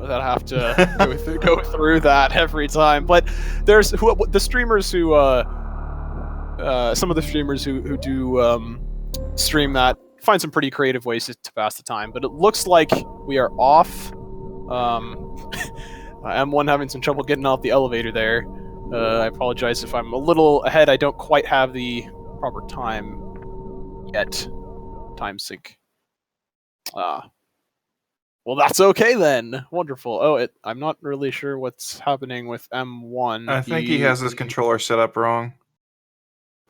that have to go through that every time. But there's the streamers who, some of the streamers who do stream that find some pretty creative ways to pass the time. But it looks like we are off. M1 having some trouble getting off the elevator there. I apologize if I'm a little ahead. I don't quite have the proper time yet. Time sync. Well, that's okay then. Wonderful. Oh, I'm not really sure what's happening with M1. I think he has his controller set up wrong.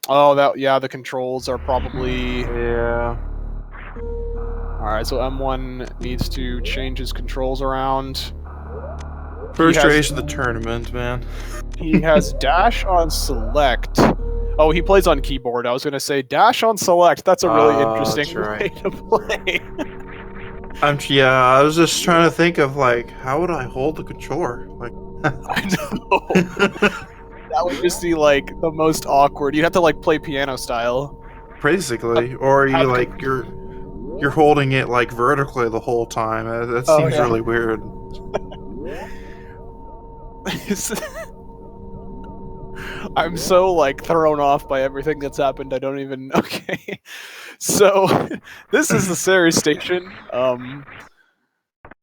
Oh, the controls are probably... Yeah. Alright, so M1 needs to change his controls around. First race of the tournament, man. He has dash on select. Oh, he plays on keyboard. I was going to say dash on select. That's a really interesting way to play. I was just trying to think of, like, how would I hold the controller? Like, I know. That would just be, like, the most awkward. You'd have to, like, play piano style. Basically. Or you're holding it, like, vertically the whole time. That seems really weird. I'm so, like, thrown off by everything that's happened, I don't even... Okay. So, this is the series station.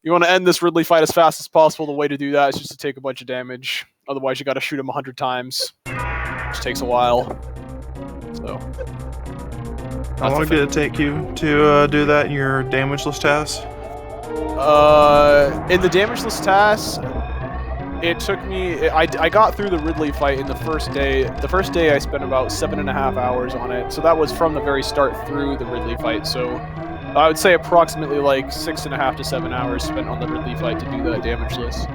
You want to end this Ridley fight as fast as possible. The way to do that is just to take a bunch of damage. Otherwise, you gotta shoot him 100 times. Which takes a while. So... How long did it take you to do that in your damageless tasks? In the damageless tasks... It took me... I got through the Ridley fight in the first day. The first day I spent about 7.5 hours on it. So that was from the very start through the Ridley fight. So I would say approximately like 6.5 to 7 hours spent on the Ridley fight to do that damageless.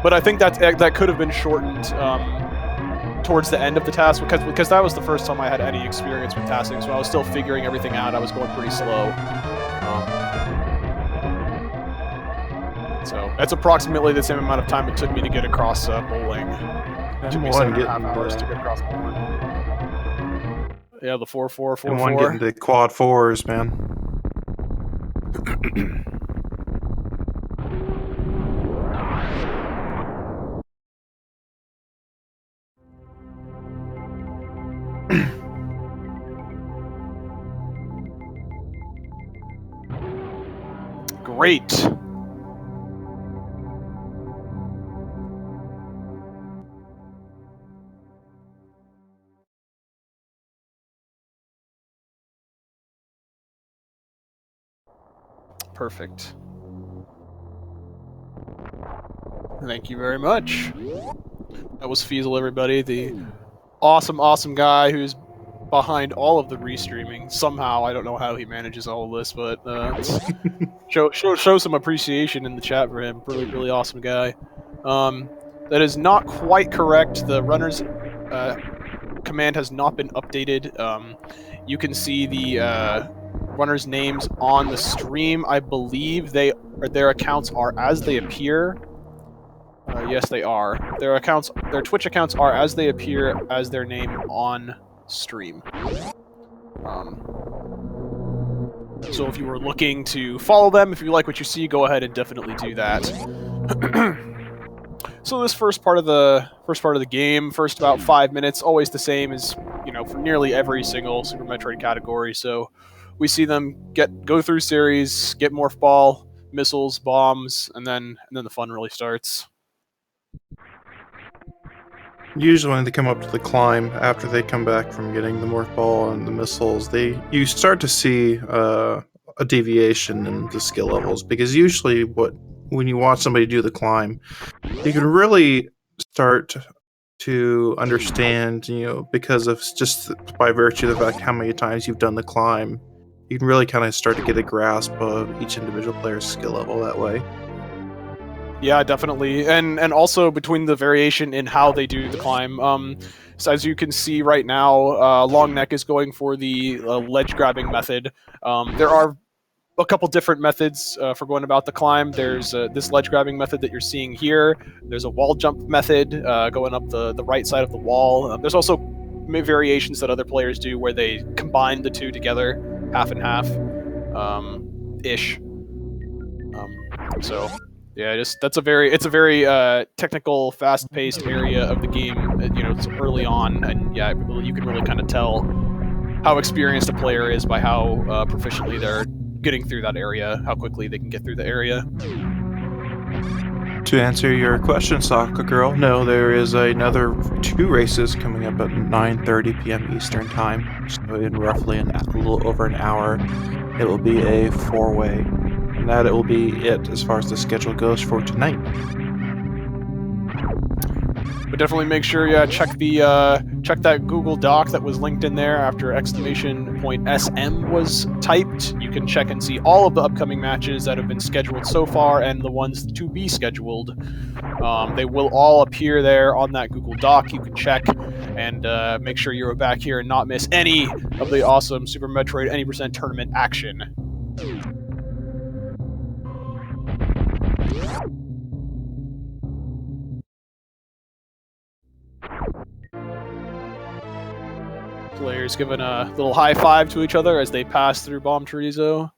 But I think that could have been shortened towards the end of the task because that was the first time I had any experience with tasking. So I was still figuring everything out. I was going pretty slow. So that's approximately the same amount of time it took me to get across bowling. It took me 7.5 hours to get across bowling. Yeah, the 4-4, 4-4. And one getting the quad fours, man. Great. Perfect. Thank you very much. That was Feasel, everybody. The awesome guy who's behind all of the restreaming. Somehow, I don't know how he manages all of this, but show some appreciation in the chat for him. Really awesome guy. That is not quite correct. The runner's command has not been updated. You can see the runners' names on the stream. I believe their accounts are as they appear. Yes, they are. Their Twitch accounts are as they appear as their name on stream. So if you were looking to follow them, if you like what you see, go ahead and definitely do that. So this first part of the game, first about 5 minutes, always the same as for nearly every single Super Metroid category. So we see them go through series, get Morph Ball, missiles, bombs, and then the fun really starts. Usually when they come up to the climb, after they come back from getting the Morph Ball and the missiles, you start to see a deviation in the skill levels, because usually when you watch somebody do the climb, you can really start to understand, because of just by virtue of the fact how many times you've done the climb, you can really kind of start to get a grasp of each individual player's skill level that way. Yeah, definitely, and also between the variation in how they do the climb. So as you can see right now, Longneck is going for the ledge grabbing method. There are a couple different methods for going about the climb. There's this ledge grabbing method that you're seeing here. There's a wall jump method going up the right side of the wall. There's also variations that other players do where they combine the two together, half and half, ish. So Yeah, just it's a very technical, fast-paced area of the game. It's early on, and yeah, you can really kind of tell how experienced a player is by how proficiently they're getting through that area, how quickly they can get through the area. To answer your question, Sokka Girl, no, there is another 2 races coming up at 9:30 p.m. Eastern Time. So in roughly a little over an hour, it will be a 4-way, and that it will be it as far as the schedule goes for tonight. But definitely make sure, check that Google Doc that was linked in there after !SM was typed. You can check and see all of the upcoming matches that have been scheduled so far and the ones to be scheduled. They will all appear there on that Google Doc. You can check and make sure you're back here and not miss any of the awesome Super Metroid Any Percent tournament action. Players giving a little high five to each other as they pass through Bomb Chorizo.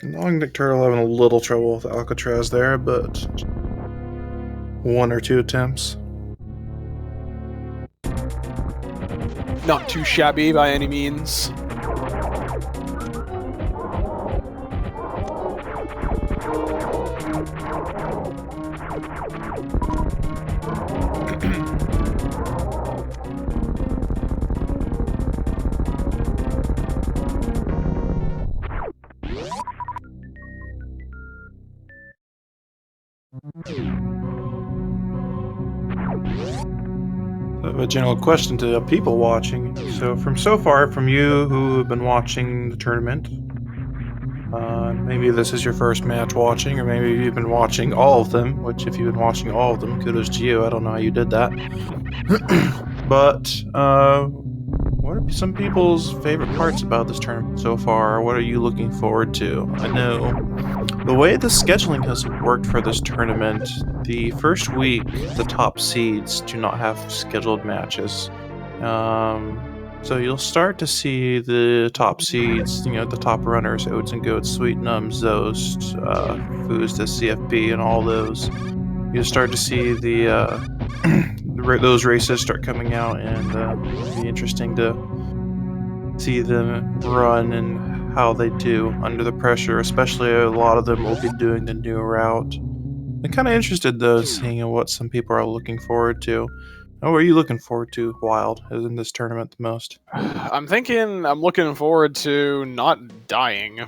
Longneckturtle having a little trouble with Alcatraz there, but 1 or 2 attempts. Not too shabby by any means. A general question to people watching. So far from you who have been watching the tournament, maybe this is your first match watching, or maybe you've been watching all of them, which if you've been watching all of them, kudos to you. I don't know how you did that. But what are some people's favorite parts about this tournament so far? What are you looking forward to? I know the way the scheduling has worked for this tournament, the first week, the top seeds do not have scheduled matches. So you'll start to see the top seeds, the top runners, Oats and Goats, Sweet Num, Zost, Foos, the CFP, and all those. You'll start to see those races start coming out, and it'll be interesting to see them run and how they do under the pressure. Especially a lot of them will be doing the new route. I'm kind of interested though, seeing what some people are looking forward to. What are you looking forward to, Wild, in this tournament the most? I'm looking forward to not dying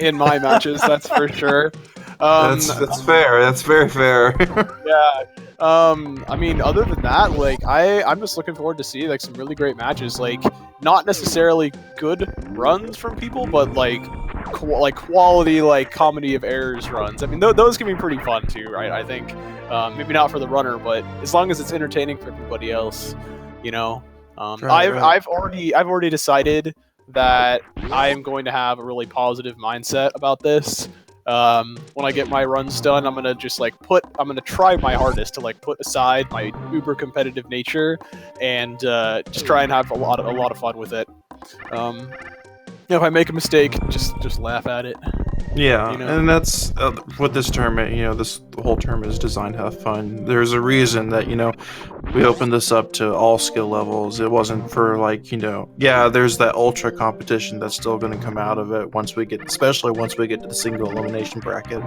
in my matches, that's for sure. That's fair. That's very fair. Yeah. I mean, other than that, like I'm just looking forward to see like some really great matches. Like not necessarily good runs from people, but like quality like comedy of errors runs. I mean, those can be pretty fun too, right? I think maybe not for the runner, but as long as it's entertaining for everybody else, you know. I've already decided that I am going to have a really positive mindset about this. When I get my runs done, I'm gonna try my hardest to like put aside my uber competitive nature and just try and have a lot of fun with it. If I make a mistake, just laugh at it. Yeah, You know? and that's what this tournament, the whole tournament is designed to have fun. There's a reason that, we opened this up to all skill levels. It wasn't for there's that ultra competition that's still going to come out of it especially once we get to the single elimination bracket.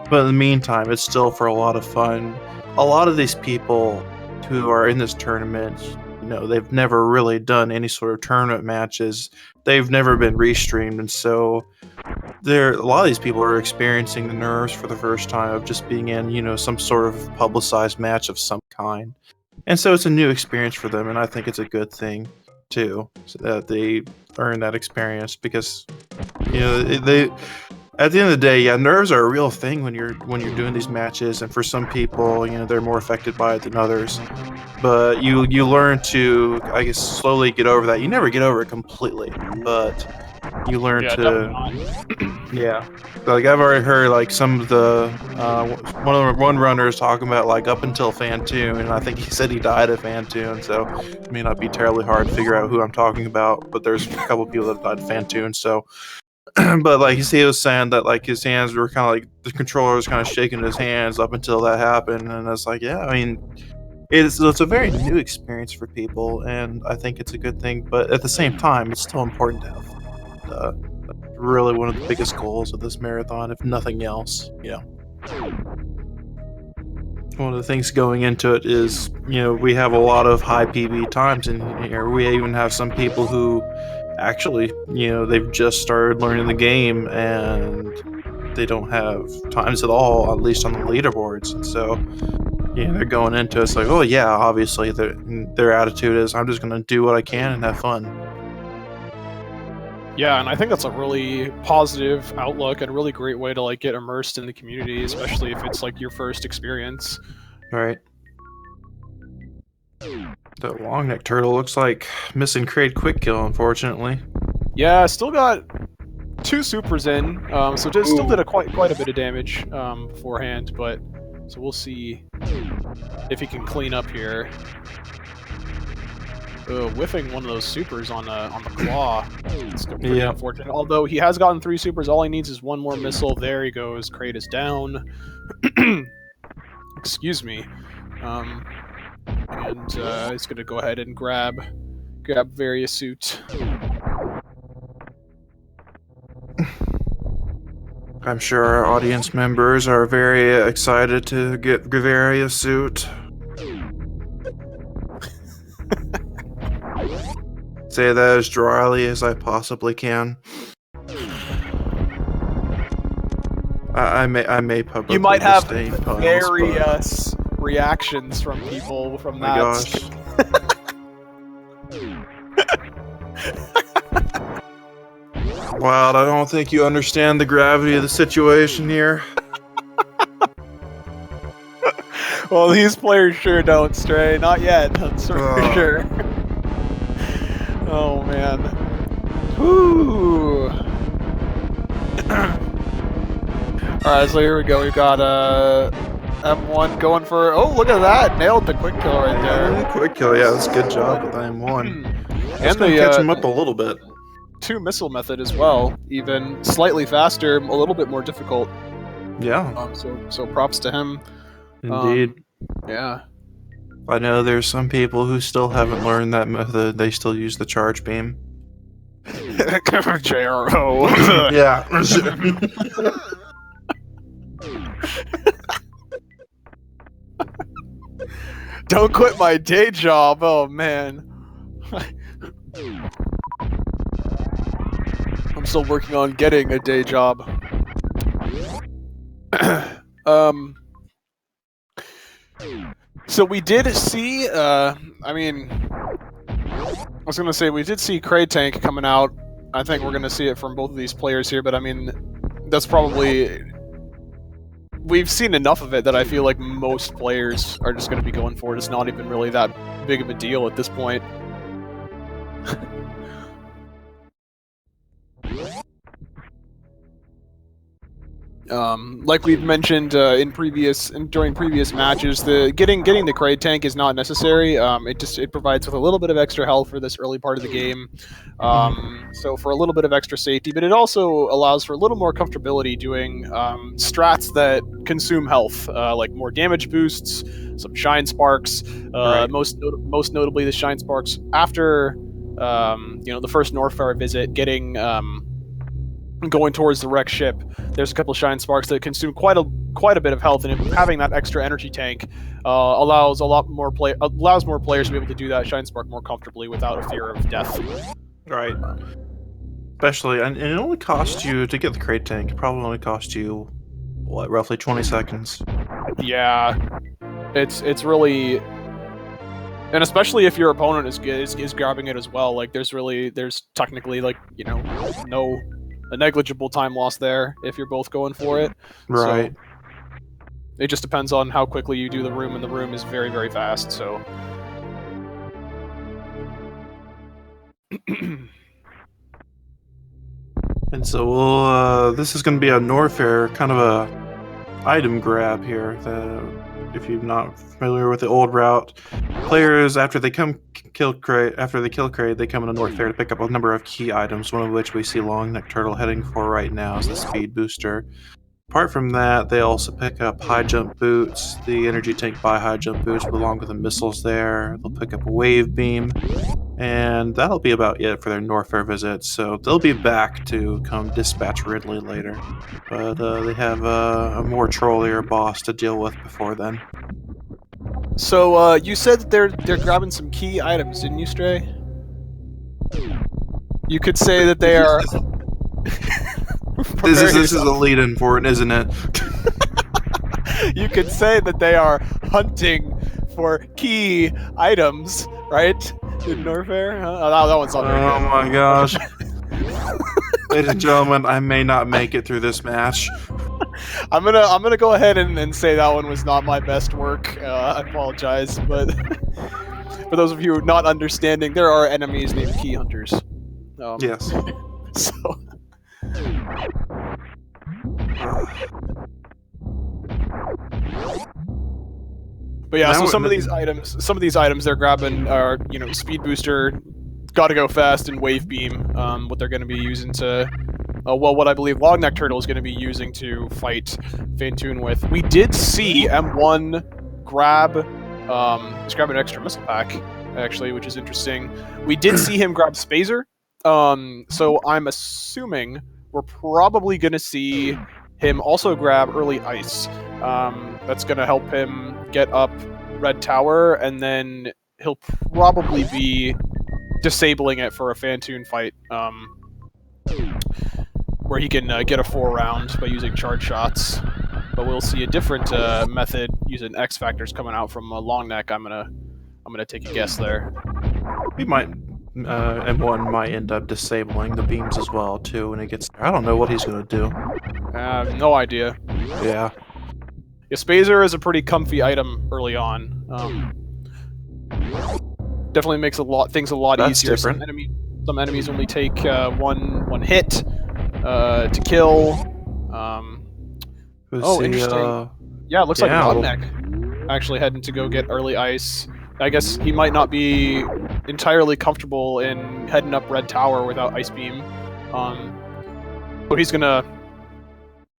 But in the meantime, it's still for a lot of fun. A lot of these people who are in this tournament, they've never really done any sort of tournament matches. They've never been restreamed, and so a lot of these people are experiencing the nerves for the first time of just being in, some sort of publicized match of some kind. And so it's a new experience for them, and I think it's a good thing too, so that they earn that experience because, they at the end of the day, yeah, nerves are a real thing when you're doing these matches, and for some people, they're more affected by it than others. But you learn to, I guess, slowly get over that. You never get over it completely, but you learn yeah. Like I've already heard like some of the one runner is talking about like up until Fantoon, and I think he said he died at Fantoon, so it may not be terribly hard to figure out who I'm talking about. But there's a couple people that died at Fantoon, so but like he was saying that like his hands were kind of like the controller was kind of shaking his hands up until that happened, and it's like, yeah, I mean, it's a very new experience for people, and I think it's a good thing. But at the same time, it's still important to have fun. Really, one of the biggest goals of this marathon, if nothing else, one of the things going into it is, we have a lot of high PB times in here. We even have some people who actually, they've just started learning the game and they don't have times at all, at least on the leaderboards. And so, they're going into it, it's like, oh yeah, obviously their attitude is, I'm just going to do what I can and have fun. Yeah, and I think that's a really positive outlook and a really great way to like get immersed in the community, especially if it's like your first experience. Right. The Longneckturtle looks like missing crate quick kill, unfortunately. Yeah, still got 2 supers in, so still did quite a bit of damage beforehand, but so we'll see if he can clean up here. Whiffing one of those supers on the claw. It's pretty unfortunate. Although he has gotten 3 supers, all he needs is 1 more missile. There he goes. Crate is down. Excuse me. And he's gonna go ahead and grab various suit. I'm sure our audience members are very excited to get various suit. Say that as dryly as I possibly can. I may publicly You might have puns, various reactions from people from that. Gosh. Wow, I don't think you understand the gravity of the situation here. Well, these players sure don't, Stray. Not yet, that's for sure. Oh, man. Whoo! Alright, so here we go. We've got M1 going for... Oh, look at that! Nailed the quick kill right there. Quick kill, yeah, that's a good job with M1. And they catch him up a little bit. 2 missile method as well. Even slightly faster, a little bit more difficult. Yeah. So props to him. Indeed. Yeah. I know there's some people who still haven't learned that method. They still use the charge beam. JRO. Yeah. Don't quit my day job. Oh, man. I'm still working on getting a day job. So we did see, I mean, I was going to say we did see Crate Tank coming out. I think we're going to see it from both of these players here, but I mean, that's probably... We've seen enough of it that I feel like most players are just going to be going for it. It's not even really that big of a deal at this point. Like we've mentioned during previous matches, getting the Crate Tank is not necessary. It provides with a little bit of extra health for this early part of the game, so for a little bit of extra safety. But it also allows for a little more comfortability doing strats that consume health, like more damage boosts, some shine sparks. Right. Most notably, the shine sparks after the first Northfire visit, going towards the wreck ship. There's a couple of shine sparks that consume quite a bit of health, and having that extra energy tank allows more players to be able to do that shine spark more comfortably without a fear of death. Right. Especially, and it only costs you to get the Crate Tank. It probably only costs you what, roughly 20 seconds. Yeah, it's really, and especially if your opponent is grabbing it as well. Like there's technically like a negligible time loss there if you're both going for it. Right. So it just depends on how quickly you do the room, and the room is very, very fast, so... And so this is going to be a Norfair, kind of a item grab here. If you're not familiar with the old route, players after they kill Crate, they come into North Fair to pick up a number of key items. One of which we see Longneckturtle heading for right now is the speed booster. Apart from that, they also pick up high jump boots. The energy tank buy high jump boots along with the missiles there. They'll pick up a wave beam. And that'll be about it for their Norfair visit, so they'll be back to come dispatch Ridley later. But they have a more trollier boss to deal with before then. So you said that they're grabbing some key items, didn't you, Stray? You could say that they are. This is a lead-in for it, isn't it? You could say that they are hunting for key items, right? In Norfair? That one's not very good. Oh my gosh. Ladies and gentlemen, I may not make it through this match. I'm gonna go ahead and say that one was not my best work. I apologize, but for those of you not understanding, there are enemies named key hunters. Yes. So. But yeah, so some of these items they're grabbing are, speed booster, gotta go fast, and wave beam. What they're going to be using to, what I believe Longneckturtle is going to be using to fight Phantoon with. We did see M1 grab an extra missile pack, actually, which is interesting. We did see him grab Spazer. So I'm assuming we're probably going to see him also grab early ice. That's going to help him get up Red Tower, and then he'll probably be disabling it for a Phantoon fight, where he can get a 4-round by using charge shots. But we'll see a different method using X Factors coming out from Longneck. I'm gonna take a guess there. We might. M1 might end up disabling the beams as well too when it gets there. I don't know what he's gonna do. No idea. Yeah. Yeah, Spazer is a pretty comfy item early on. Definitely makes things a lot That's easier. different. Some enemies only take one hit to kill. Interesting. Yeah, it looks like Longneck actually heading to go get early ice. I guess he might not be entirely comfortable in heading up Red Tower without Ice Beam. So he's gonna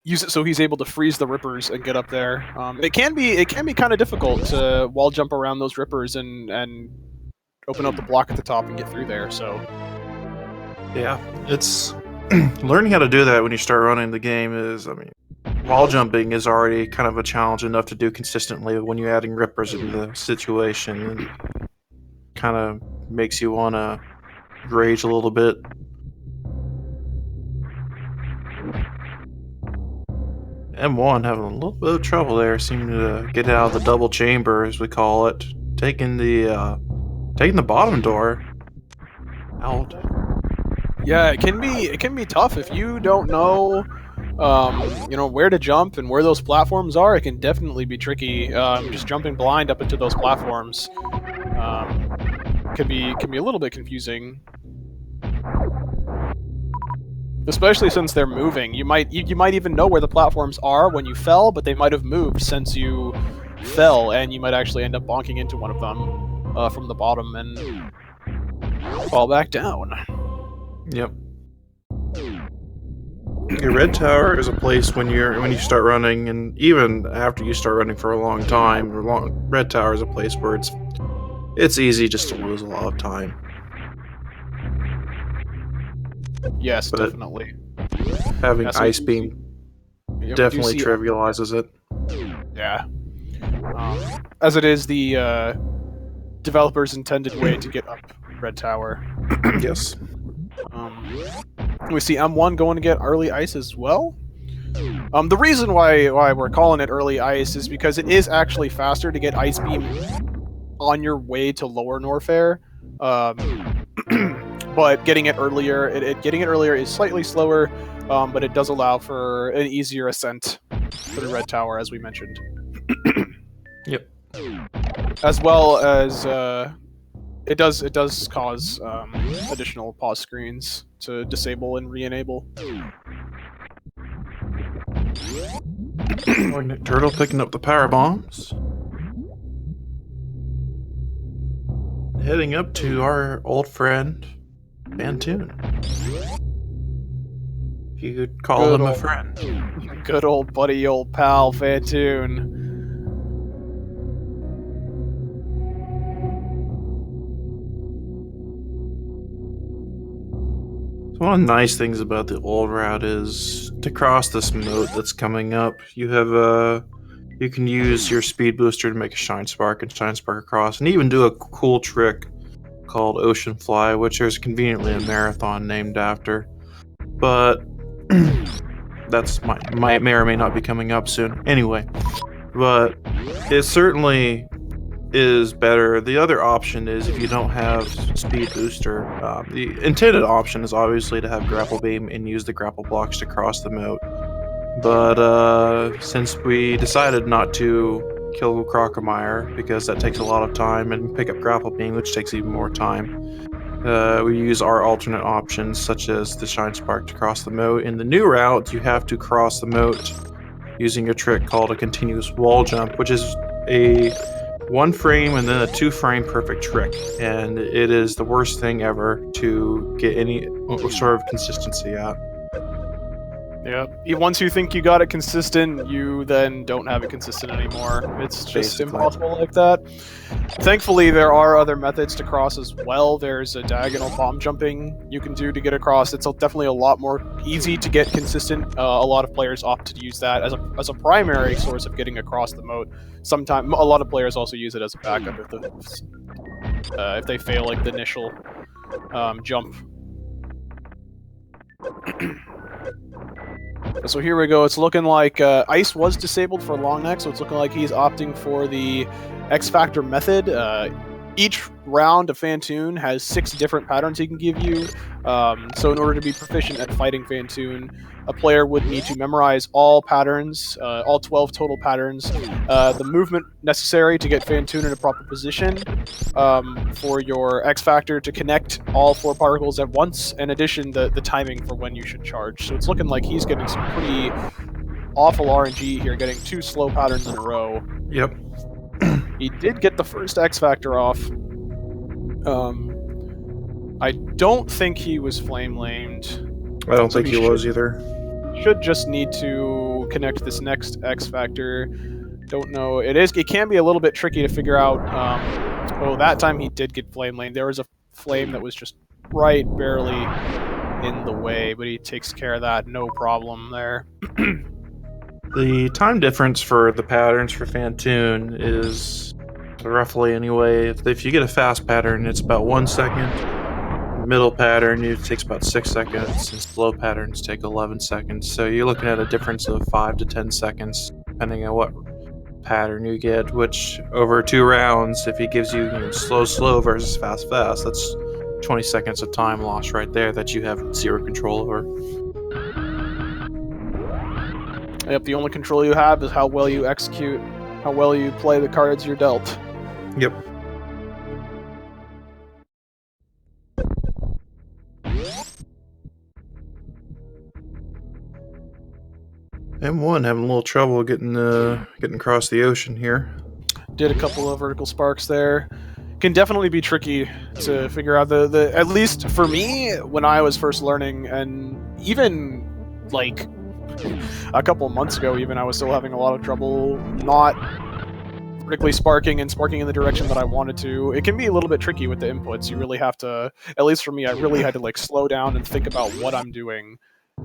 use it so he's able to freeze the Rippers and get up there. It can be kind of difficult to wall jump around those Rippers and open up the block at the top and get through there. So yeah, it's learning how to do that when you start running the game is, wall jumping is already kind of a challenge enough to do consistently. When you're adding Rippers into the situation, it kind of makes you want to rage a little bit. M1 having a little bit of trouble there, seeming to get out of the double chamber, as we call it, taking the bottom door out. Yeah, it can be tough if you don't know, where to jump and where those platforms are. It can definitely be tricky. Just jumping blind up into those platforms can be a little bit confusing, especially since they're moving. You might even know where the platforms are when you fell, but they might have moved since you fell, and you might actually end up bonking into one of them from the bottom and fall back down. Yep. Your Red Tower is a place when you start running, and even after you start running for a long time, Red Tower is a place where it's easy just to lose a lot of time. Yes, but definitely. Having Ice Beam definitely trivializes it. Yeah. As it is the developer's intended way to get up Red Tower. Yes. We see M1 going to get early ice as well. The reason why we're calling it early ice is because it is actually faster to get Ice Beam on your way to Lower Norfair. But getting it earlier, is slightly slower, but it does allow for an easier ascent to the Red Tower, as we mentioned. Yep. As well as it does cause additional pause screens to disable and re-enable. Longneckturtle picking up the power bombs. Heading up to our old friend, Fantoon. If you could call him a friend. Good old buddy, old pal, Fantoon. So one of the nice things about the old route is to cross this moat that's coming up. You can use your speed booster to make a shine spark and shine spark across, and even do a cool trick called Ocean Fly, which there's conveniently a marathon named after. But that's may or may not be coming up soon. Anyway, but it certainly is better. The other option is if you don't have speed booster. The intended option is obviously to have grapple beam and use the grapple blocks to cross the moat. But since we decided not to kill Crocomire because that takes a lot of time, and pick up grapple beam, which takes even more time, we use our alternate options such as the shine spark to cross the moat. In the new route, you have to cross the moat using a trick called a continuous wall jump, which is a 1 frame and then a 2 frame perfect trick, and it is the worst thing ever to get any sort of consistency at. Yeah. Once you think you got it consistent, you then don't have it consistent anymore. It's just Basically. impossible like that. Thankfully, there are other methods to cross as well. There's a diagonal bomb jumping you can do to get across. It's definitely a lot more easy to get consistent. A lot of players opt to use that as a primary source of getting across the moat. Sometimes a lot of players also use it as a backup if they fail like the initial jump. So here we go. It's looking like Ice was disabled for Longneck, so it's looking like he's opting for the X Factor method. Each round of Fantoon has 6 different patterns he can give you. So in order to be proficient at fighting Fantoon, a player would need to memorize all patterns, all 12 total patterns, the movement necessary to get Fantoon in a proper position, for your X Factor to connect all 4 particles at once, in addition the timing for when you should charge. So it's looking like he's getting some pretty awful RNG here, getting 2 slow patterns in a row. Yep. He did get the first X Factor off. I don't think he was flame lamed. I don't think he was either. Should just need to connect this next X Factor. Don't know. It can be a little bit tricky to figure out. Oh, that time he did get flame lane. There was a flame that was just barely in the way, but he takes care of that, no problem there. The time difference for the patterns for Fantoon is roughly, anyway, if you get a fast pattern, it's about 1 second. Middle pattern, it takes about 6 seconds, and slow patterns take 11 seconds. So you're looking at a difference of 5 to 10 seconds, depending on what pattern you get, which over 2 rounds, if he gives you, slow versus fast, that's 20 seconds of time lost right there that you have 0 control over. Yep, the only control you have is how well you execute, how well you play the cards you're dealt. Yep. M1 having a little trouble getting across the ocean here. Did a couple of vertical sparks there. Can definitely be tricky to figure out the at least for me when I was first learning, and even like a couple months ago, even I was still having a lot of trouble not vertically sparking and sparking in the direction that I wanted to. It can be a little bit tricky with the inputs. You really have to, at least for me, I really had to like slow down and think about what I'm doing,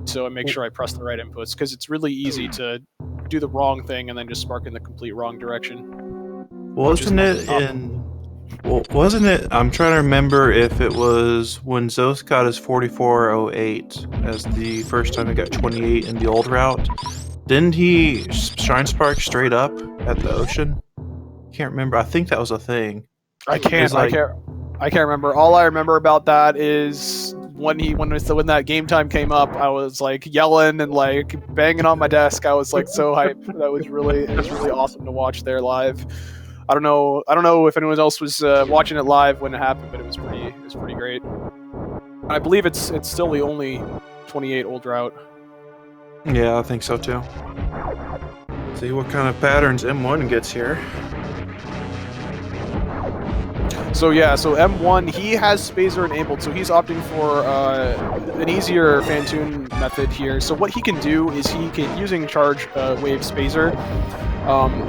so I make sure I press the right inputs, because it's really easy to do the wrong thing and then just spark in the complete wrong direction. Wasn't it in? Well, wasn't it? I'm trying to remember if it was when Zos got his 4408 as the first time he got 28 in the old route. Didn't he shine spark straight up at the ocean? Can't remember. I think that was a thing. I can't remember. All I remember about that is when that game time came up, I was like yelling and like banging on my desk. I was like so hyped. It was really awesome to watch there live. I don't know if anyone else was watching it live when it happened, but it was pretty great. I believe it's still the only 28 old route. Yeah, I think so too. See what kind of patterns M1 gets here. So yeah, so M1, he has Spazer enabled, so he's opting for an easier Fantoon method here. So what he can do is he can, using Charge Wave Spazer,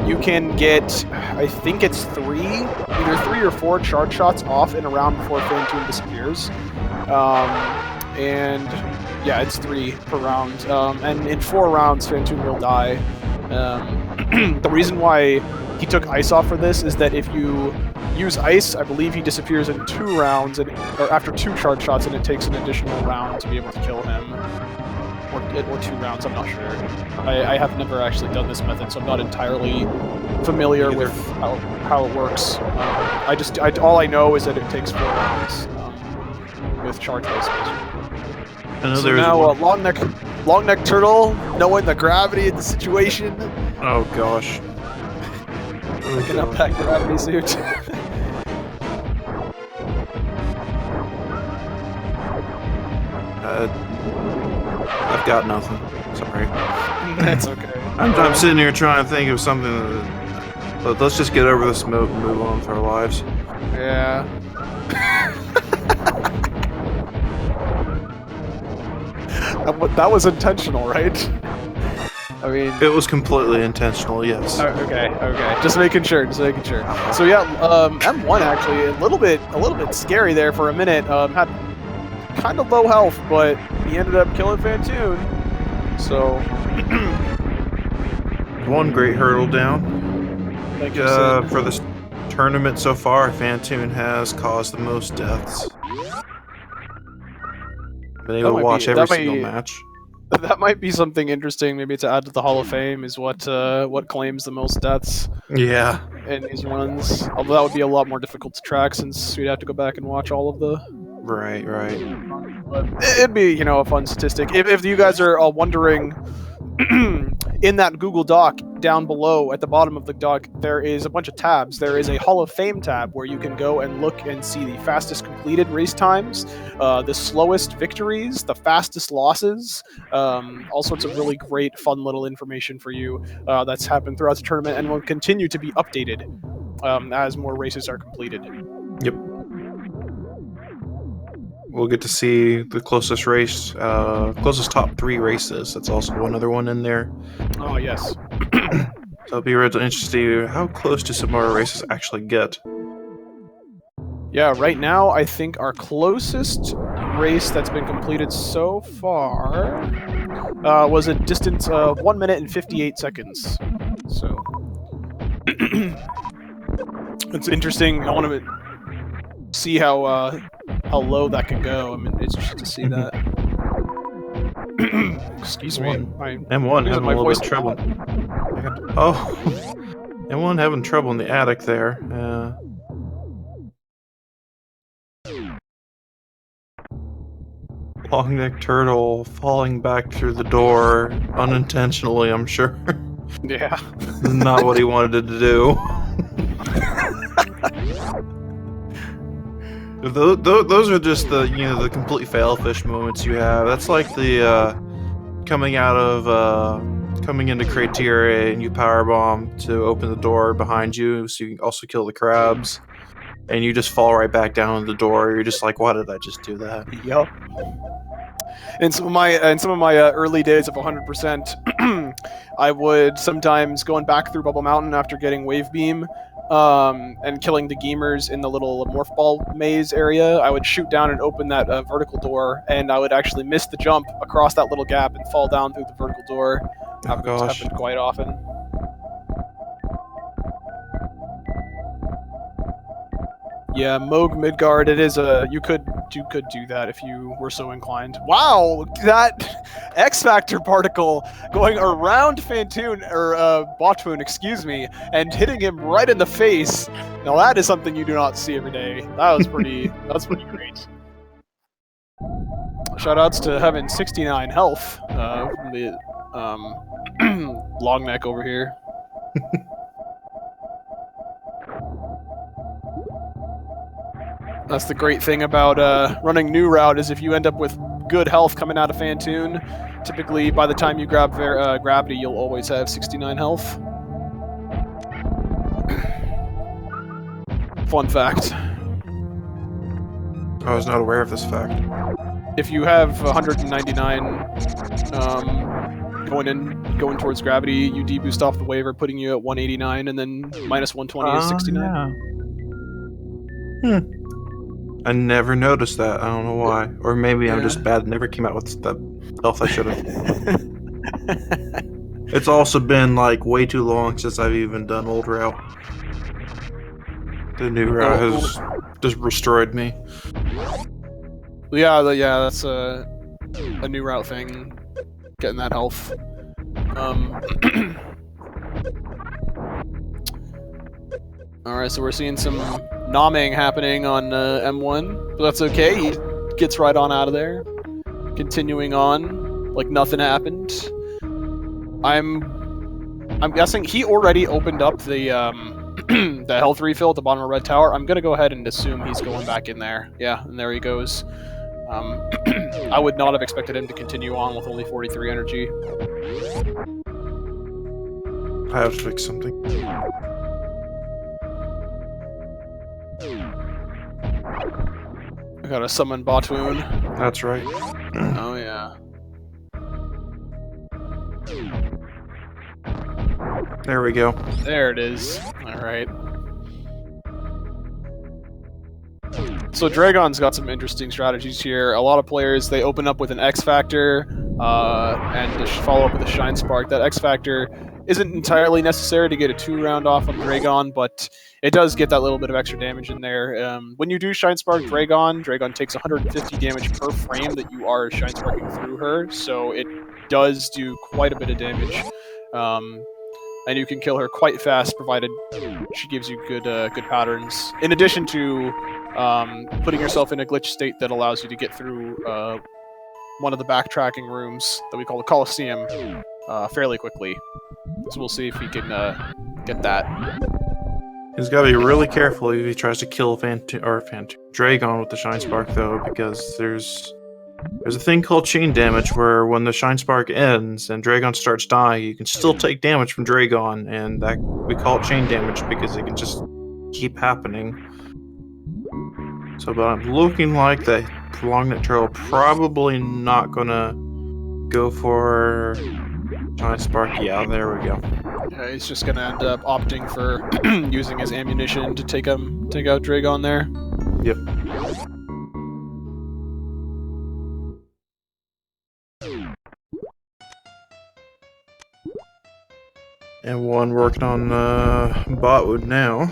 you can get, I think it's either 3 or 4 charge shots off in a round before Fantoon disappears. And yeah, it's 3 per round. And in 4 rounds, Fantoon will die. The reason why he took Ice off for this is that if you use Ice, I believe he disappears in 2 rounds, or after 2 charge shots, and it takes an additional round to be able to kill him. Or 2 rounds, I'm not sure. I have never actually done this method, so I'm not entirely familiar with how it works. All I know is that it takes 4 rounds with charge wave spacer. So now, Longneckturtle, knowing the gravity of the situation. Oh gosh. Picking up that gravity suit. I've got nothing. Sorry. That's okay. I'm sitting here trying to think of something. But let's just get over this and move on with our lives. Yeah. That was intentional, right? I mean, it was completely intentional. Yes. Okay. Just making sure. So yeah, M1 actually a little bit scary there for a minute. Had kind of low health, but he ended up killing Fantoon. So one great hurdle down. Thank you, for this tournament so far, Fantoon has caused the most deaths. Been able to watch every single match. That might be something interesting, maybe to add to the Hall of Fame, is what claims the most deaths. Yeah. In these runs. Although that would be a lot more difficult to track since we'd have to go back and watch all of the. Right. But it'd be, a fun statistic. If you guys are wondering, in that Google Doc down below at the bottom of the doc, there is a bunch of tabs. There is a Hall of Fame tab where you can go and look and see the fastest completed race times, the slowest victories, the fastest losses, all sorts of really great, fun little information for you that's happened throughout the tournament and will continue to be updated as more races are completed. Yep. We'll get to see the closest race, closest top 3 races. That's also one other one in there. Oh, yes. So it'll be really interesting how close do some more races actually get. Yeah, right now, I think our closest race that's been completed so far was a distance of 1 minute and 58 seconds. So, it's interesting. I want to see how low that can go. I mean, it's just to see that. Excuse me. M1 having a little bit of trouble. M1 having trouble in the attic there. Longneckturtle falling back through the door unintentionally, I'm sure. Yeah. Not what he wanted to do. Those are just the the complete failfish moments you have. That's like the coming into Criteria and you powerbomb to open the door behind you so you can also kill the crabs, and you just fall right back down in the door. You're just like, why did I just do that? Yep. In some of my early days of 100%, I would sometimes, going back through Bubble Mountain after getting Wave Beam, and killing the Gamers in the little morph ball maze area, I would shoot down and open that vertical door, and I would actually miss the jump across that little gap and fall down through the vertical door. Happened quite often. Yeah, Moog Midgard, it is you could do that if you were so inclined. Wow, that X Factor particle going around Fantoon, or Botfoon, excuse me, and hitting him right in the face. Now that is something you do not see every day. That was pretty great. Shoutouts to having 69 health from the long neck over here. That's the great thing about running new route, is if you end up with good health coming out of Fantoon. Typically, by the time you grab Gravity, you'll always have 69 health. Fun fact. I was not aware of this fact. If you have 199 going towards Gravity, you deboost off the waiver, putting you at 189, and then minus 120 is 69. Yeah. I never noticed that. I don't know why. Or maybe I'm just bad. Never came out with the health I should have. It's also been like way too long since I've even done old route. The new route has just destroyed me. Yeah, that's a new route thing. Getting that health. Alright, so we're seeing some nomming happening on M1, but that's okay. He gets right on out of there. Continuing on, like nothing happened. I'm guessing he already opened up the the health refill at the bottom of Red Tower. I'm gonna go ahead and assume he's going back in there. Yeah, and there he goes. I would not have expected him to continue on with only 43 energy. I have to fix something. I gotta summon Batoon. That's right. Oh yeah. There we go. There it is. Alright. So Dragon's got some interesting strategies here. A lot of players, they open up with an X Factor and follow up with a Shine Spark. That X Factor isn't entirely necessary to get a 2-round off on Dragon, but it does get that little bit of extra damage in there. When you do Shine Spark Dragon takes 150 damage per frame that you are Shine Sparking through her, so it does do quite a bit of damage. And you can kill her quite fast, provided she gives you good patterns. In addition to putting yourself in a glitch state that allows you to get through one of the backtracking rooms that we call the Coliseum fairly quickly. So we'll see if he can get that. He's got to be really careful if he tries to kill Dragon with the Shine Spark, though, because there's a thing called chain damage where when the Shine Spark ends and Dragon starts dying, you can still take damage from Dragon, and that we call it chain damage because it can just keep happening. So, but I'm looking like that Longneckturtle probably not gonna go for Shine Spark. Yeah, there we go. Yeah, he's just gonna end up opting for using his ammunition to take out Dragon there. Yep. And one working on Botwood now.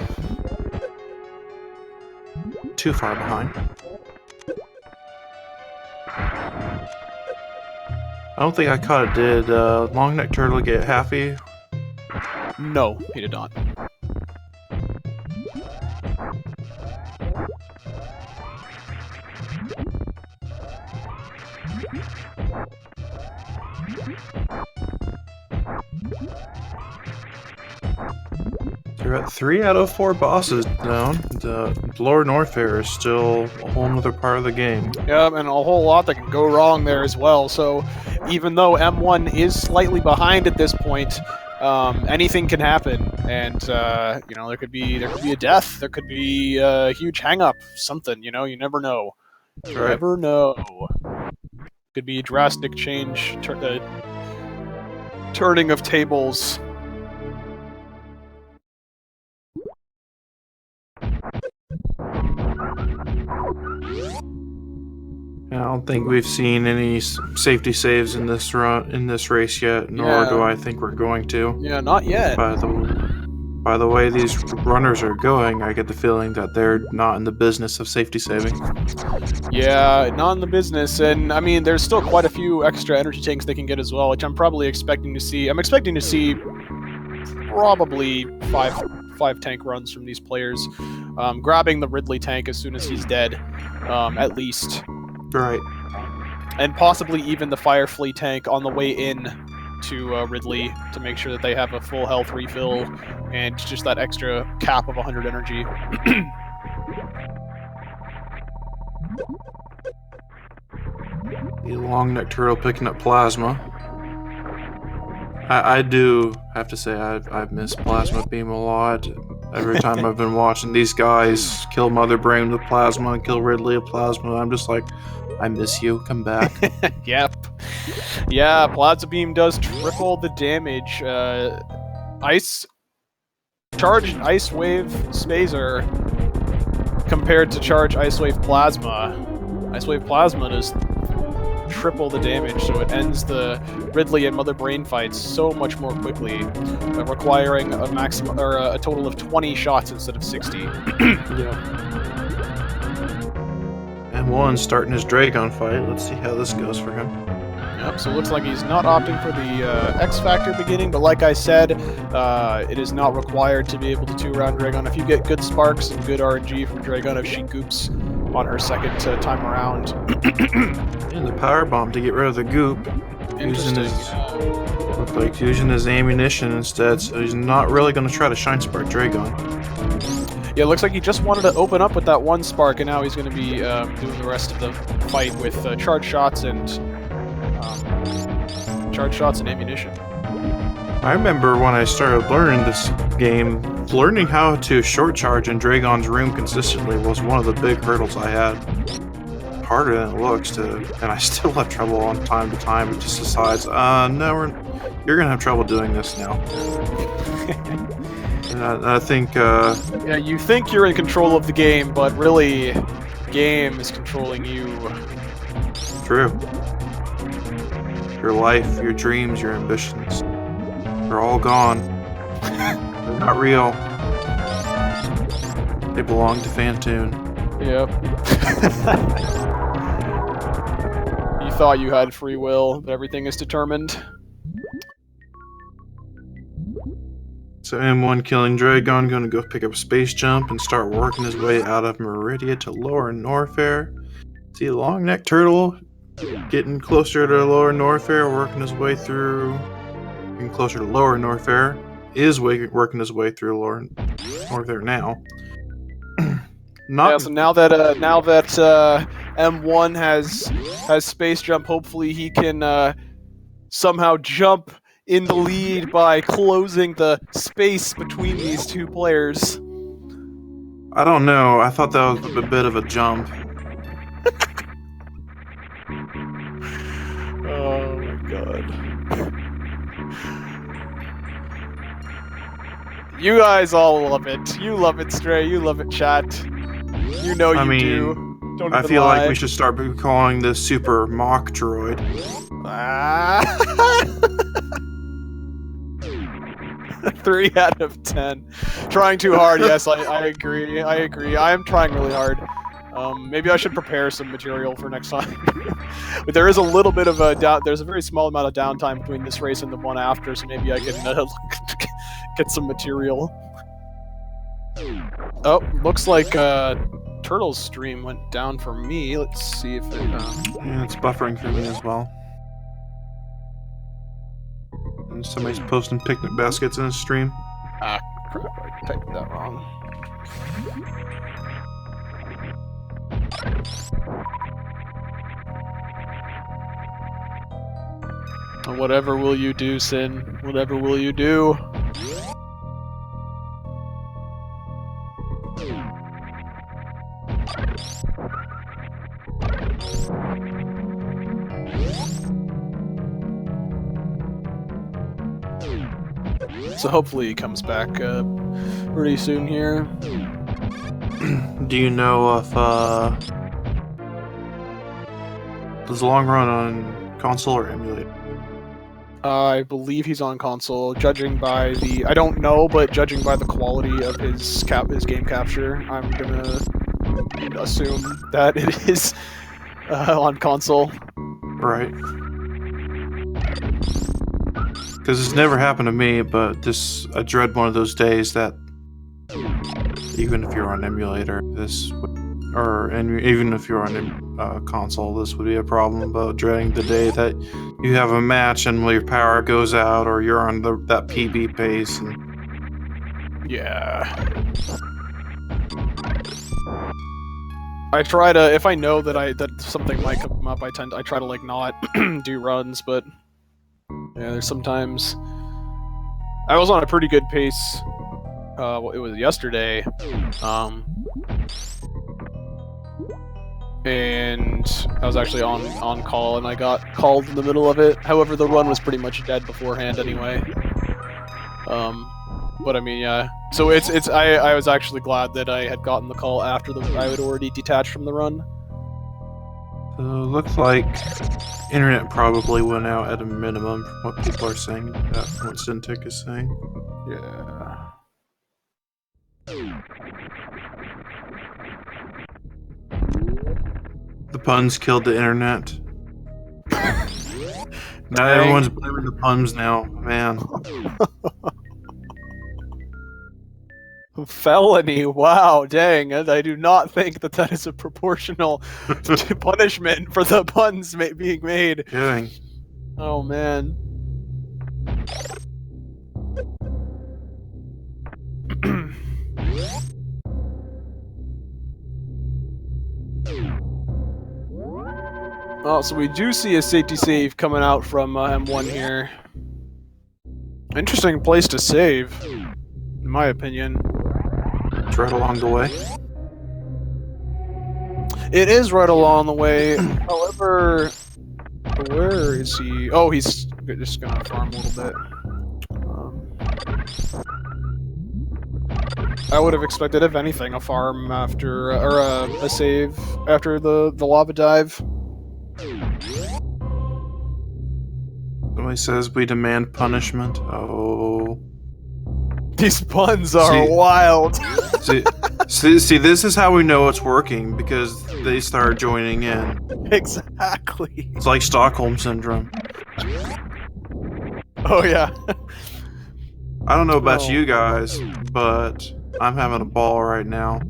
Too far behind. I don't think I caught it. Did Longneckturtle get happy? No, he did not. They're at 3 out of 4 bosses down. The Lord Norfair is still a whole other part of the game. Yeah, and a whole lot that can go wrong there as well. So even though M1 is slightly behind at this point, anything can happen, and you know, there could be a death, there could be a huge hang-up, something. You know, you never know. You never know. Could be a drastic change, turning of tables. I don't think we've seen any safety saves in this race yet, nor do I think we're going to. Yeah, not yet. By the way these runners are going, I get the feeling that they're not in the business of safety saving. Yeah, not in the business, and I mean, there's still quite a few extra energy tanks they can get as well, which I'm probably expecting to see. I'm expecting to see probably five tank runs from these players, grabbing the Ridley tank as soon as he's dead, at least. Right. And possibly even the Firefly tank on the way in to Ridley to make sure that they have a full health refill and just that extra cap of 100 energy. The Longneckturtle picking up plasma. I do have to say I've missed Plasma Beam a lot. Every time I've been watching these guys kill Mother Brain with plasma and kill Ridley with plasma, I'm just like, I miss you. Come back. Yep. Yeah, Plasma Beam does triple the damage. Charged Ice Wave Spazer compared to Charge Ice Wave Plasma. Ice Wave Plasma does triple the damage, so it ends the Ridley and Mother Brain fights so much more quickly, requiring a maximum or a total of 20 shots instead of 60. Yeah. And one starting his Dragon fight. Let's see how this goes for him. Yep, so it looks like he's not opting for the X Factor beginning, but like I said, it is not required to be able to 2-round Dragon. If you get good sparks and good RNG from Dragon, if she goops on her second time around. And the power bomb to get rid of the goop. Looks like he's using his ammunition instead, so he's not really going to try to Shine Spark Dragon. Yeah, it looks like he just wanted to open up with that one spark, and now he's going to be doing the rest of the fight with charge shots and ammunition. I remember when I started learning this game, learning how to short charge in Dragon's room consistently was one of the big hurdles I had. Harder than it looks to, and I still have trouble on time to time. It just decides, no, you're gonna have trouble doing this now. And I think, yeah, you think you're in control of the game, but really, the game is controlling you. True. Your life, your dreams, your ambitions, they're all gone. They're not real. They belong to Fantoon. Yep. You thought you had free will, but everything is determined. So M1 killing Dragon, gonna go pick up Space Jump and start working his way out of Meridia to Lower Norfair. See Longneckturtle getting closer to Lower Norfair, working his way through. Getting closer to Lower Norfair. Is working his way through Lower Norfair now. Yeah, so now that M1 has Space Jump, hopefully he can somehow jump in the lead by closing the space between these two players. I don't know. I thought that was a bit of a jump. Oh my god. You guys all love it. You love it, Stray. You love it, chat. You know you do. Don't I even feel lie. like we should start calling this Super Mock Droid. Ah. 3 out of 10. Trying too hard. Yes, I agree. I agree. I am trying really hard. Maybe I should prepare some material for next time. But there is a little bit of a there's a very small amount of downtime between this race and the one after, so maybe I can get some material. Oh, looks like Turtle's stream went down for me. Let's see if it. Yeah, it's buffering for me as well. And somebody's posting picnic baskets in his stream. Ah, crap! I typed that wrong. Whatever will you do, Sin? Whatever will you do? So hopefully he comes back pretty soon here. Do you know if does Long Run on console or emulator? I believe he's on console. Judging by the, I don't know, but judging by the quality of his game capture, I'm gonna assume that it is on console. Right. Because it's never happened to me, but I dread one of those days that even if you're on emulator, even if you're on console, this would be a problem. But dreading the day that you have a match and your power goes out, or you're on that PB pace. And... Yeah. I try to, if I know that something might come up, I try to like not do runs, but yeah, there's sometimes I was on a pretty good pace. It was yesterday, and I was actually on call, and I got called in the middle of it. However, the run was pretty much dead beforehand anyway. But I mean, yeah. So I was actually glad that I had gotten the call after I had already detached from the run. So looks like internet probably went out at a minimum from what people are saying. From what Cintiq is saying. Yeah. The puns killed the internet. Now Dang. everyone's blaming the puns now, man. Felony. Wow, dang. And I do not think that is a proportional punishment for the puns being made. Kidding. Oh, man. Oh, so we do see a safety save coming out from M1 here. Interesting place to save, in my opinion. It's right along the way. It is right along the way. However, where is he? Oh, he's just gonna farm a little bit. I would have expected, if anything, a farm after, or a save after the lava dive. Somebody says we demand punishment. Oh. These puns are wild. see, this is how we know it's working, because they start joining in. Exactly. It's like Stockholm Syndrome. Oh, yeah. I don't know about you guys, but I'm having a ball right now.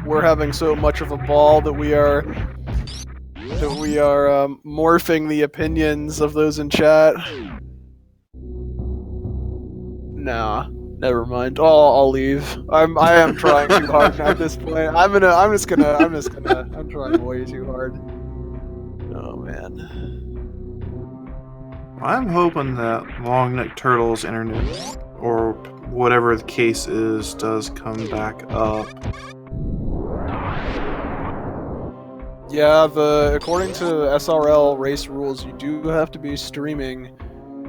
We're having so much of a ball that we are morphing the opinions of those in chat. Nah, never mind. I'll leave. I am trying too hard at this point. I'm trying way too hard. Oh man. I'm hoping that Longneckturtle's internet, or whatever the case is, does come back up. Yeah, according to SRL race rules, you do have to be streaming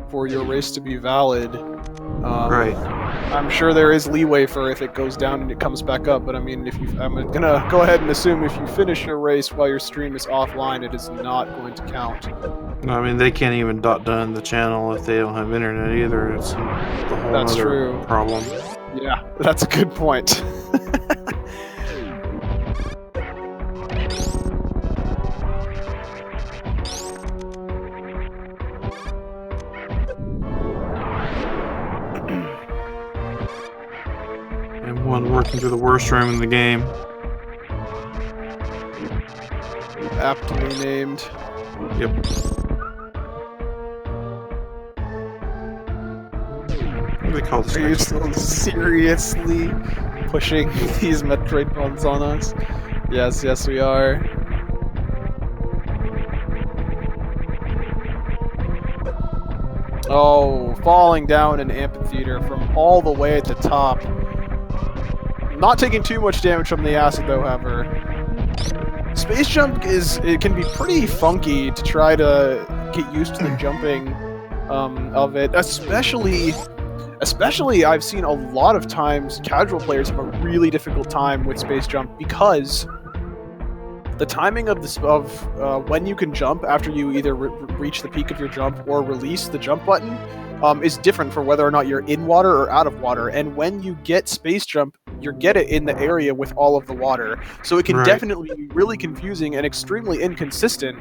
for your race to be valid. Right. I'm sure there is leeway for if it goes down and it comes back up, but I mean, I'm gonna go ahead and assume if you finish your race while your stream is offline, it is not going to count. I mean, they can't even done the channel if they don't have internet either. It's the whole other problem. Yeah, that's a good point. M1 working through the worst room in the game. Aptly named. Yep. What do they call this? Are you still seriously pushing these Metroid puns on us? Yes, we are. Oh, falling down an amphitheater from all the way at the top. Not taking too much damage from the acid, though, however. Space jump it can be pretty funky to try to get used to the jumping of it, especially I've seen a lot of times casual players have a really difficult time with space jump because the timing of when you can jump after you either reach the peak of your jump or release the jump button is different for whether or not you're in water or out of water. And when you get space jump, you get it in the area with all of the water. So it can definitely be really confusing and extremely inconsistent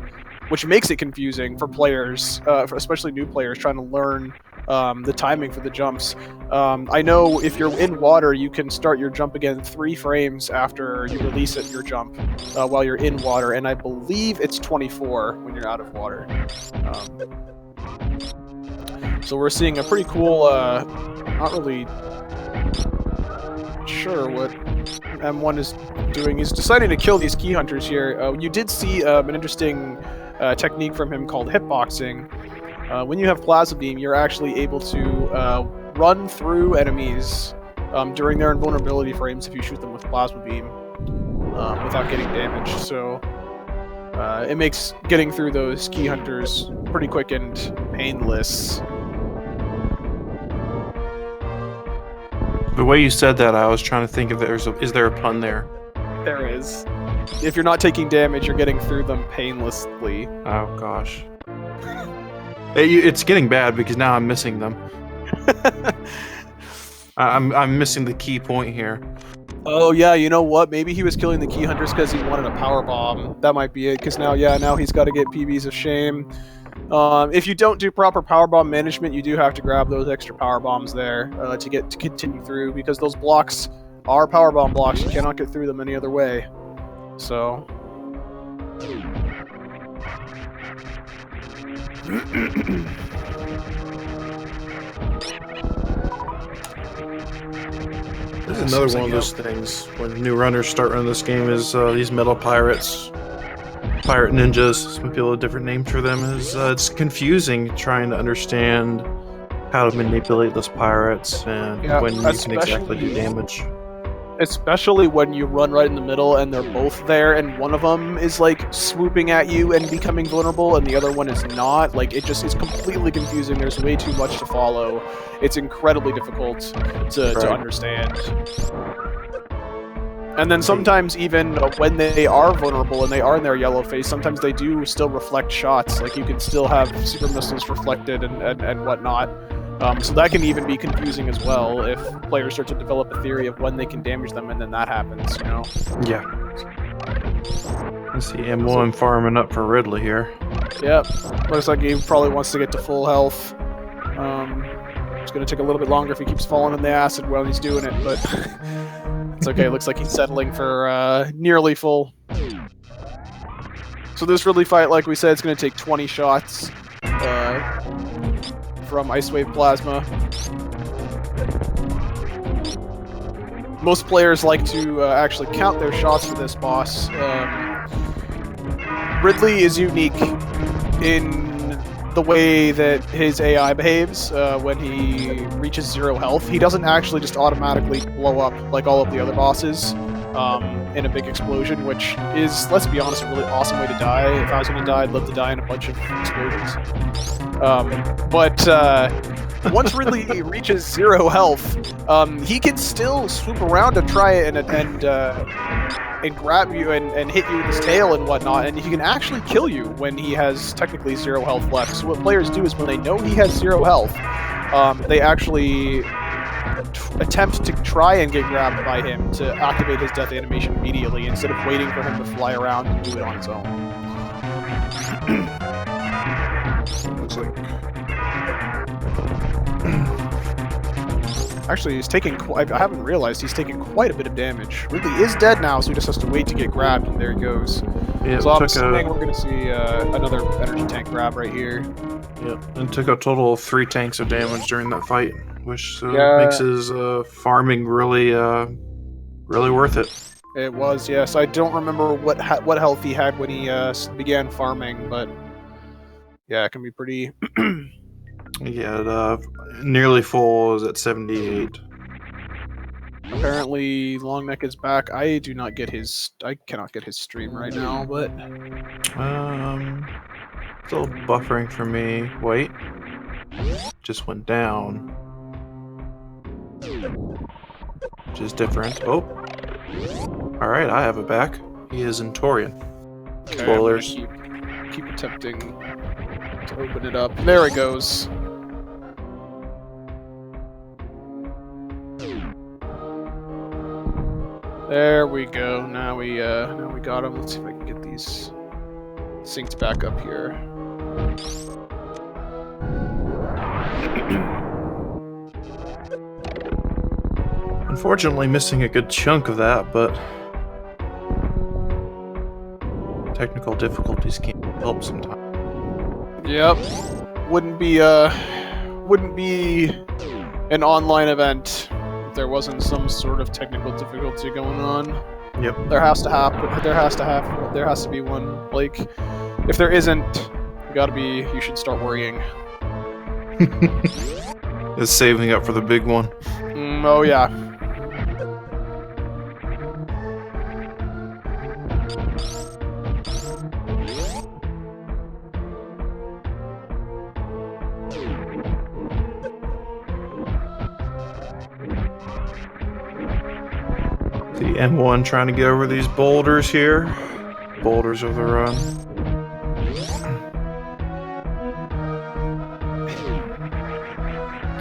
which makes it confusing for players, especially new players trying to learn the timing for the jumps. I know if you're in water, you can start your jump again 3 frames after you release your jump while you're in water, and I believe it's 24 when you're out of water. So we're seeing a pretty cool, not really sure what M1 is doing. He's deciding to kill these key hunters here. You did see an interesting technique from him called hitboxing. When you have Plasma Beam, you're actually able to run through enemies during their invulnerability frames if you shoot them with Plasma Beam without getting damaged. So it makes getting through those key hunters pretty quick and painless. The way you said that, I was trying to think if is there a pun there? There is. If you're not taking damage, you're getting through them painlessly. Oh gosh. It's getting bad because now I'm missing them. I'm missing the key point here. Oh yeah, you know what? Maybe he was killing the key hunters because he wanted a power bomb. That might be it. Because now he's got to get PBs of shame. If you don't do proper power bomb management, you do have to grab those extra power bombs there to continue through, because those blocks are power bomb blocks. You cannot get through them any other way. So. This is another one of those things when new runners start running this game is these metal pirates, pirate ninjas. Some people have different names for them. It's confusing trying to understand how to manipulate those pirates and when you can exactly do damage. Especially when you run right in the middle and they're both there, and one of them is like swooping at you and becoming vulnerable, and the other one is not. Like, it just is completely confusing. There's way too much to follow. It's incredibly difficult to understand. And then sometimes even when they are vulnerable and they are in their yellow phase, sometimes they do still reflect shots. Like, you can still have super missiles reflected and whatnot. So that can even be confusing as well if players start to develop a theory of when they can damage them, and then that happens, you know? Yeah. Let's see, M1 farming up for Ridley here. Yep. Looks like he probably wants to get to full health. It's going to take a little bit longer if he keeps falling in the acid while he's doing it, but it's okay. Looks like he's settling for nearly full. So this Ridley fight, like we said, it's going to take 20 shots. From Ice Wave Plasma. Most players like to actually count their shots for this boss. Ridley is unique in the way that his AI behaves when he reaches 0 health. He doesn't actually just automatically blow up like all of the other bosses in a big explosion, which is, let's be honest, a really awesome way to die. If I was going to die, I'd love to die in a bunch of explosions. But once Ridley reaches 0 health, he can still swoop around and try and grab you and hit you with his tail and whatnot, and he can actually kill you when he has technically 0 health left. So what players do is when they know he has 0 health, they actually attempt to try and get grabbed by him to activate his death animation immediately, instead of waiting for him to fly around and do it on his own. Looks like... Actually, he's taking... I haven't realized he's taking quite a bit of damage. Ridley is dead now, so he just has to wait to get grabbed, and there he goes. Yeah, so I'm assuming we're going to see another energy tank grab right here. Yep, and took a total of 3 tanks of damage during that fight, which makes his farming really worth it. It was, yes. I don't remember what health he had when he began farming, but yeah, it can be pretty... Yeah, nearly full is at 78. Apparently, Longneck is back. I cannot get his stream right now, but... Still buffering for me. Wait. Just went down. Which is different. Oh. Alright, I have it back. He is in Torian. Okay, spoilers. Keep attempting to open it up. There it goes. There we go. Now we got him. Let's see if I can get these synced back up here. Unfortunately, missing a good chunk of that, but technical difficulties can help sometimes. Yep. Wouldn't be an online event if there wasn't some sort of technical difficulty going on. Yep. There has to be one. Like, if there isn't, you should start worrying. It's saving up for the big one. Oh yeah. The M1 trying to get over these boulders here. Boulders of the run.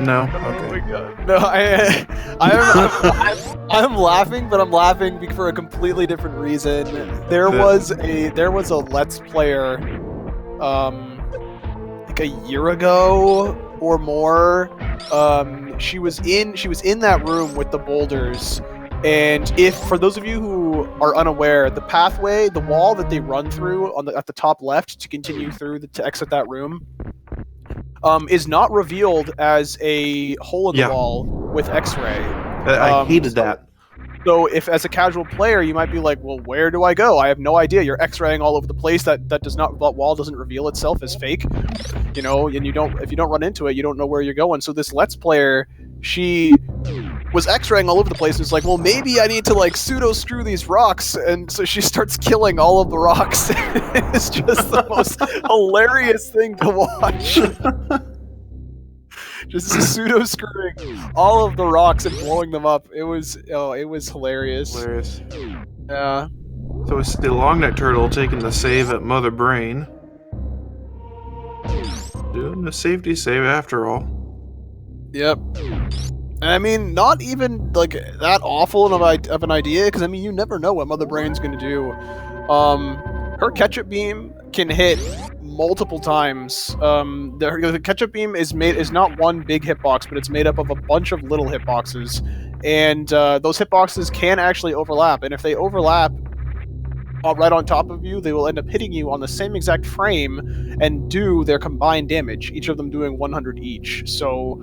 No? Okay. Oh my god. No, I'm laughing, but I'm laughing for a completely different reason. There was a Let's Player, like a year ago or more. She was in that room with the boulders. And if, for those of you who are unaware, the pathway, the wall that they run through at the top left to continue through to exit that room, is not revealed as a hole in the wall with X-ray. I hated that. So if, as a casual player, you might be like, well, where do I go? I have no idea. You're X-raying all over the place. That wall doesn't reveal itself as fake, you know. And if you don't run into it, you don't know where you're going. So this Let's Player, she was X-raying all over the place. It's like, well, maybe I need to like pseudo screw these rocks, and so she starts killing all of the rocks. It's just the most hilarious thing to watch. Just pseudo screwing all of the rocks and blowing them up. It was hilarious. Hilarious. Yeah. So it's the Longneckturtle taking the save at Mother Brain. Doing the safety save after all. Yep. And I mean, not even like that awful of an idea, because I mean, you never know what Mother Brain's gonna do. Her ketchup beam can hit multiple times. The ketchup beam is not one big hitbox, but it's made up of a bunch of little hitboxes, and those hitboxes can actually overlap. And if they overlap right on top of you, they will end up hitting you on the same exact frame and do their combined damage, each of them doing 100 each. So,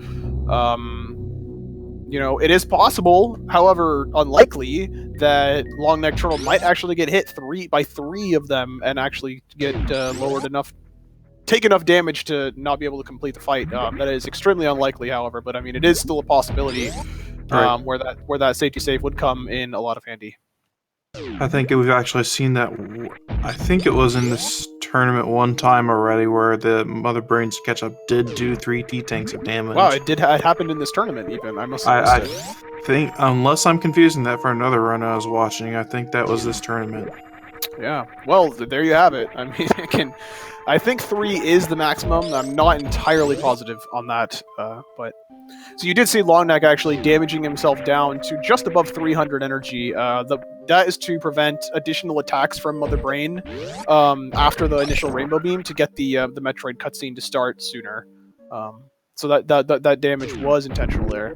you know, it is possible, however unlikely, that Longneckturtle might actually get hit by three of them and actually get take enough damage to not be able to complete the fight. That is extremely unlikely, however, but I mean, it is still a possibility where that safety save would come in a lot of handy. I think we've actually seen that. I think it was in this tournament one time already where the Mother Brain's ketchup did do 3 T-tanks of damage. Wow, it happened in this tournament even. I must have missed it. Think, unless I'm confusing that for another run I was watching, I think that was this tournament. Yeah, well, there you have it. I mean, I think 3 is the maximum. I'm not entirely positive on that, but... So you did see Longneck actually damaging himself down to just above 300 energy. That is to prevent additional attacks from Mother Brain after the initial Rainbow Beam, to get the Metroid cutscene to start sooner. So that damage was intentional there.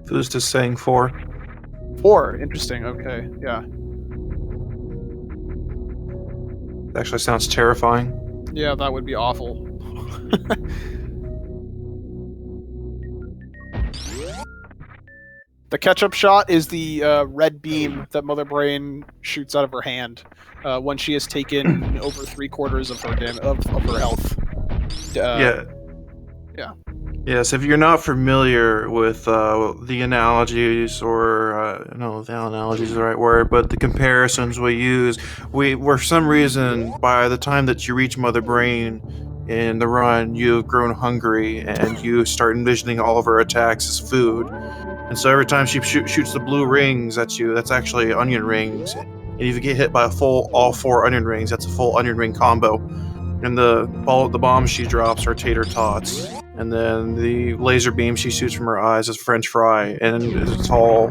Who's just saying 4? 4, interesting. Okay, yeah. That actually sounds terrifying. Yeah, that would be awful. The ketchup shot is the red beam that Mother Brain shoots out of her hand when she has taken over 3/4 of her health. Yeah. Yeah. Yes, if you're not familiar with the analogies, or I don't know if the analogies is the right word, but the comparisons we use, for some reason, by the time that you reach Mother Brain in the run, you've grown hungry and you start envisioning all of her attacks as food. And so every time she shoots the blue rings at you, that's actually onion rings. And if you get hit by all 4 onion rings, that's a full onion ring combo. And the bombs she drops are tater tots. And then the laser beam she shoots from her eyes is French fry. And it's all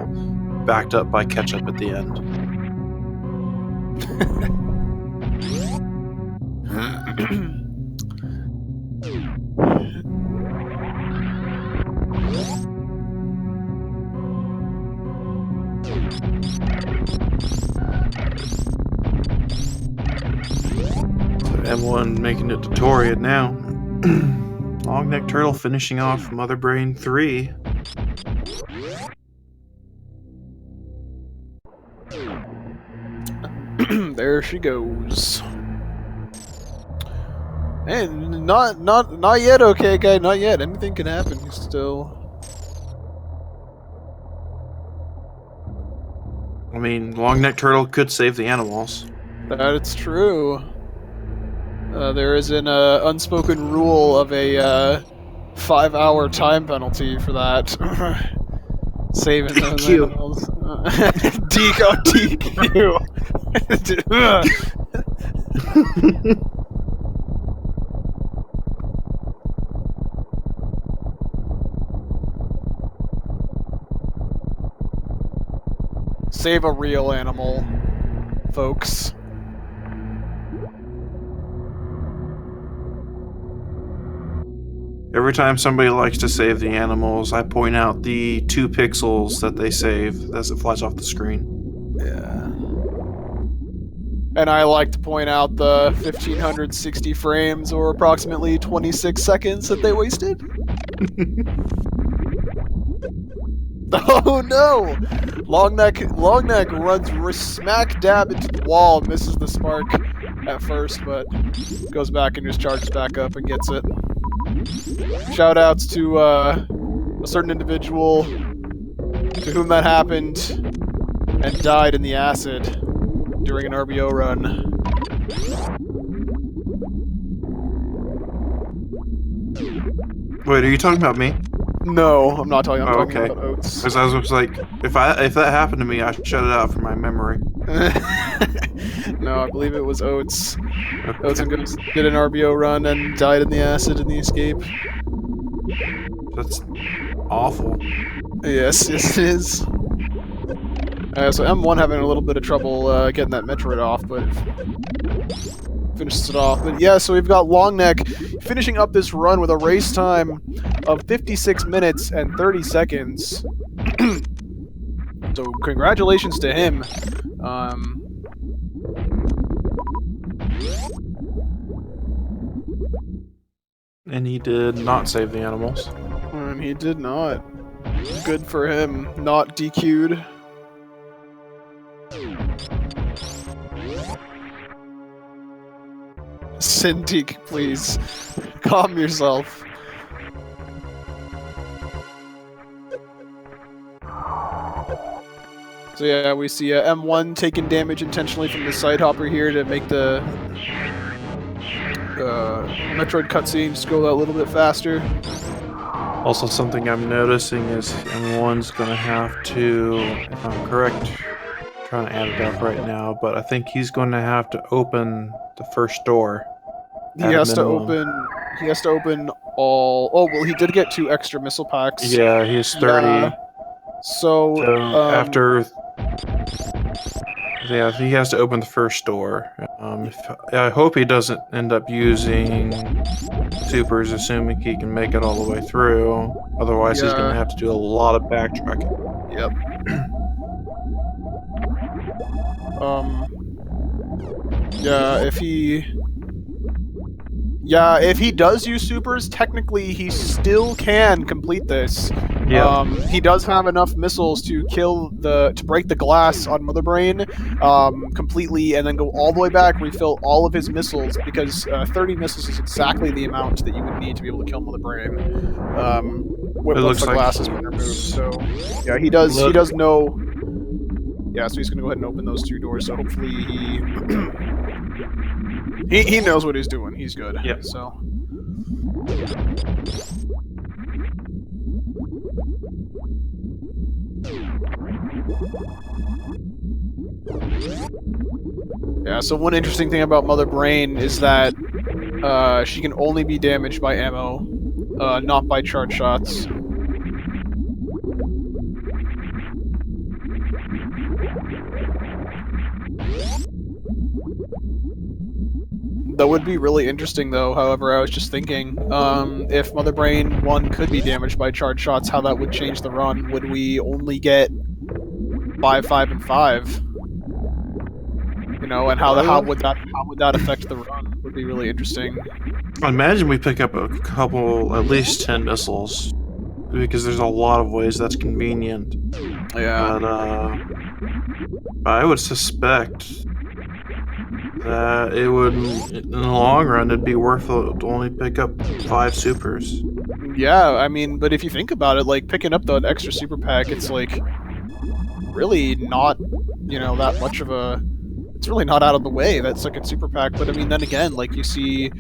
backed up by ketchup at the end. M1 making it to Toriad now. Longneckturtle finishing off Mother Brain 3. There she goes. And not yet, okay, guy, not yet. Anything can happen still. I mean, Longneckturtle could save the animals. That's true. There is an unspoken rule of a 5-hour time penalty for that. Saving those DQ. animals. DQ. Save a real animal, folks. Every time somebody likes to save the animals, I point out the 2 pixels that they save as it flies off the screen. Yeah. And I like to point out the 1560 frames, or approximately 26 seconds that they wasted. Oh no! Longneck runs smack dab into the wall, misses the spark at first, but goes back and just charges back up and gets it. Shoutouts to a certain individual to whom that happened and died in the acid during an RBO run. Wait, are you talking about me? No, I'm not talking. I'm talking okay. about Oats. Because I was like, if that happened to me, I shut it out from my memory. No, I believe it was Oats. Okay. Oats and Goats did an RBO run and died in the acid in the escape. That's awful. Yes, yes, it is. So M1 having a little bit of trouble getting that Metroid off, but finishes it off. But yeah, so we've got Longneck finishing up this run with a race time of 56 minutes and 30 seconds. So congratulations to him. And he did not save the animals. And he did not. Good for him. Not DQ'd. Cintiq, please. Calm yourself. So yeah, we see M1 taking damage intentionally from the side hopper here to make the Metroid cutscenes go a little bit faster. Also, something I'm noticing is M1's going to have to, if I'm correct, I'm trying to add it up right now, but I think he's going to have to open the first door. He has to open all. Oh well, he did get 2 extra missile packs. Yeah, he's 30. Yeah. So after. Yeah, he has to open the first door. I hope he doesn't end up using supers, assuming he can make it all the way through. Otherwise, he's going to have to do a lot of backtracking. Yep. If he does use supers, technically he still can complete this. Yeah. He does have enough missiles to break the glass on Mother Brain completely, and then go all the way back, refill all of his missiles, because 30 missiles is exactly the amount that you would need to be able to kill Mother Brain. Once the glass has been removed. So yeah, he does know. Yeah, so he's gonna go ahead and open those 2 doors. So hopefully he knows what he's doing. He's good. Yeah. So. Yeah, so one interesting thing about Mother Brain is that she can only be damaged by ammo, not by charge shots. That would be really interesting, though. However, I was just thinking, if Mother Brain 1 could be damaged by charge shots, how that would change the run. Would we only get 5, 5, and 5? You know, and how would that affect the run? Would be really interesting. I imagine we pick up a couple, at least 10 missiles, because there's a lot of ways that's convenient. Yeah. But I would suspect that it would, in the long run, it'd be worth it to only pick up 5 supers. Yeah, I mean, but if you think about it, like, picking up that extra super pack, it's, like, really not, you know, that much of a... It's really not out of the way, that second super pack, but I mean, then again, like, you see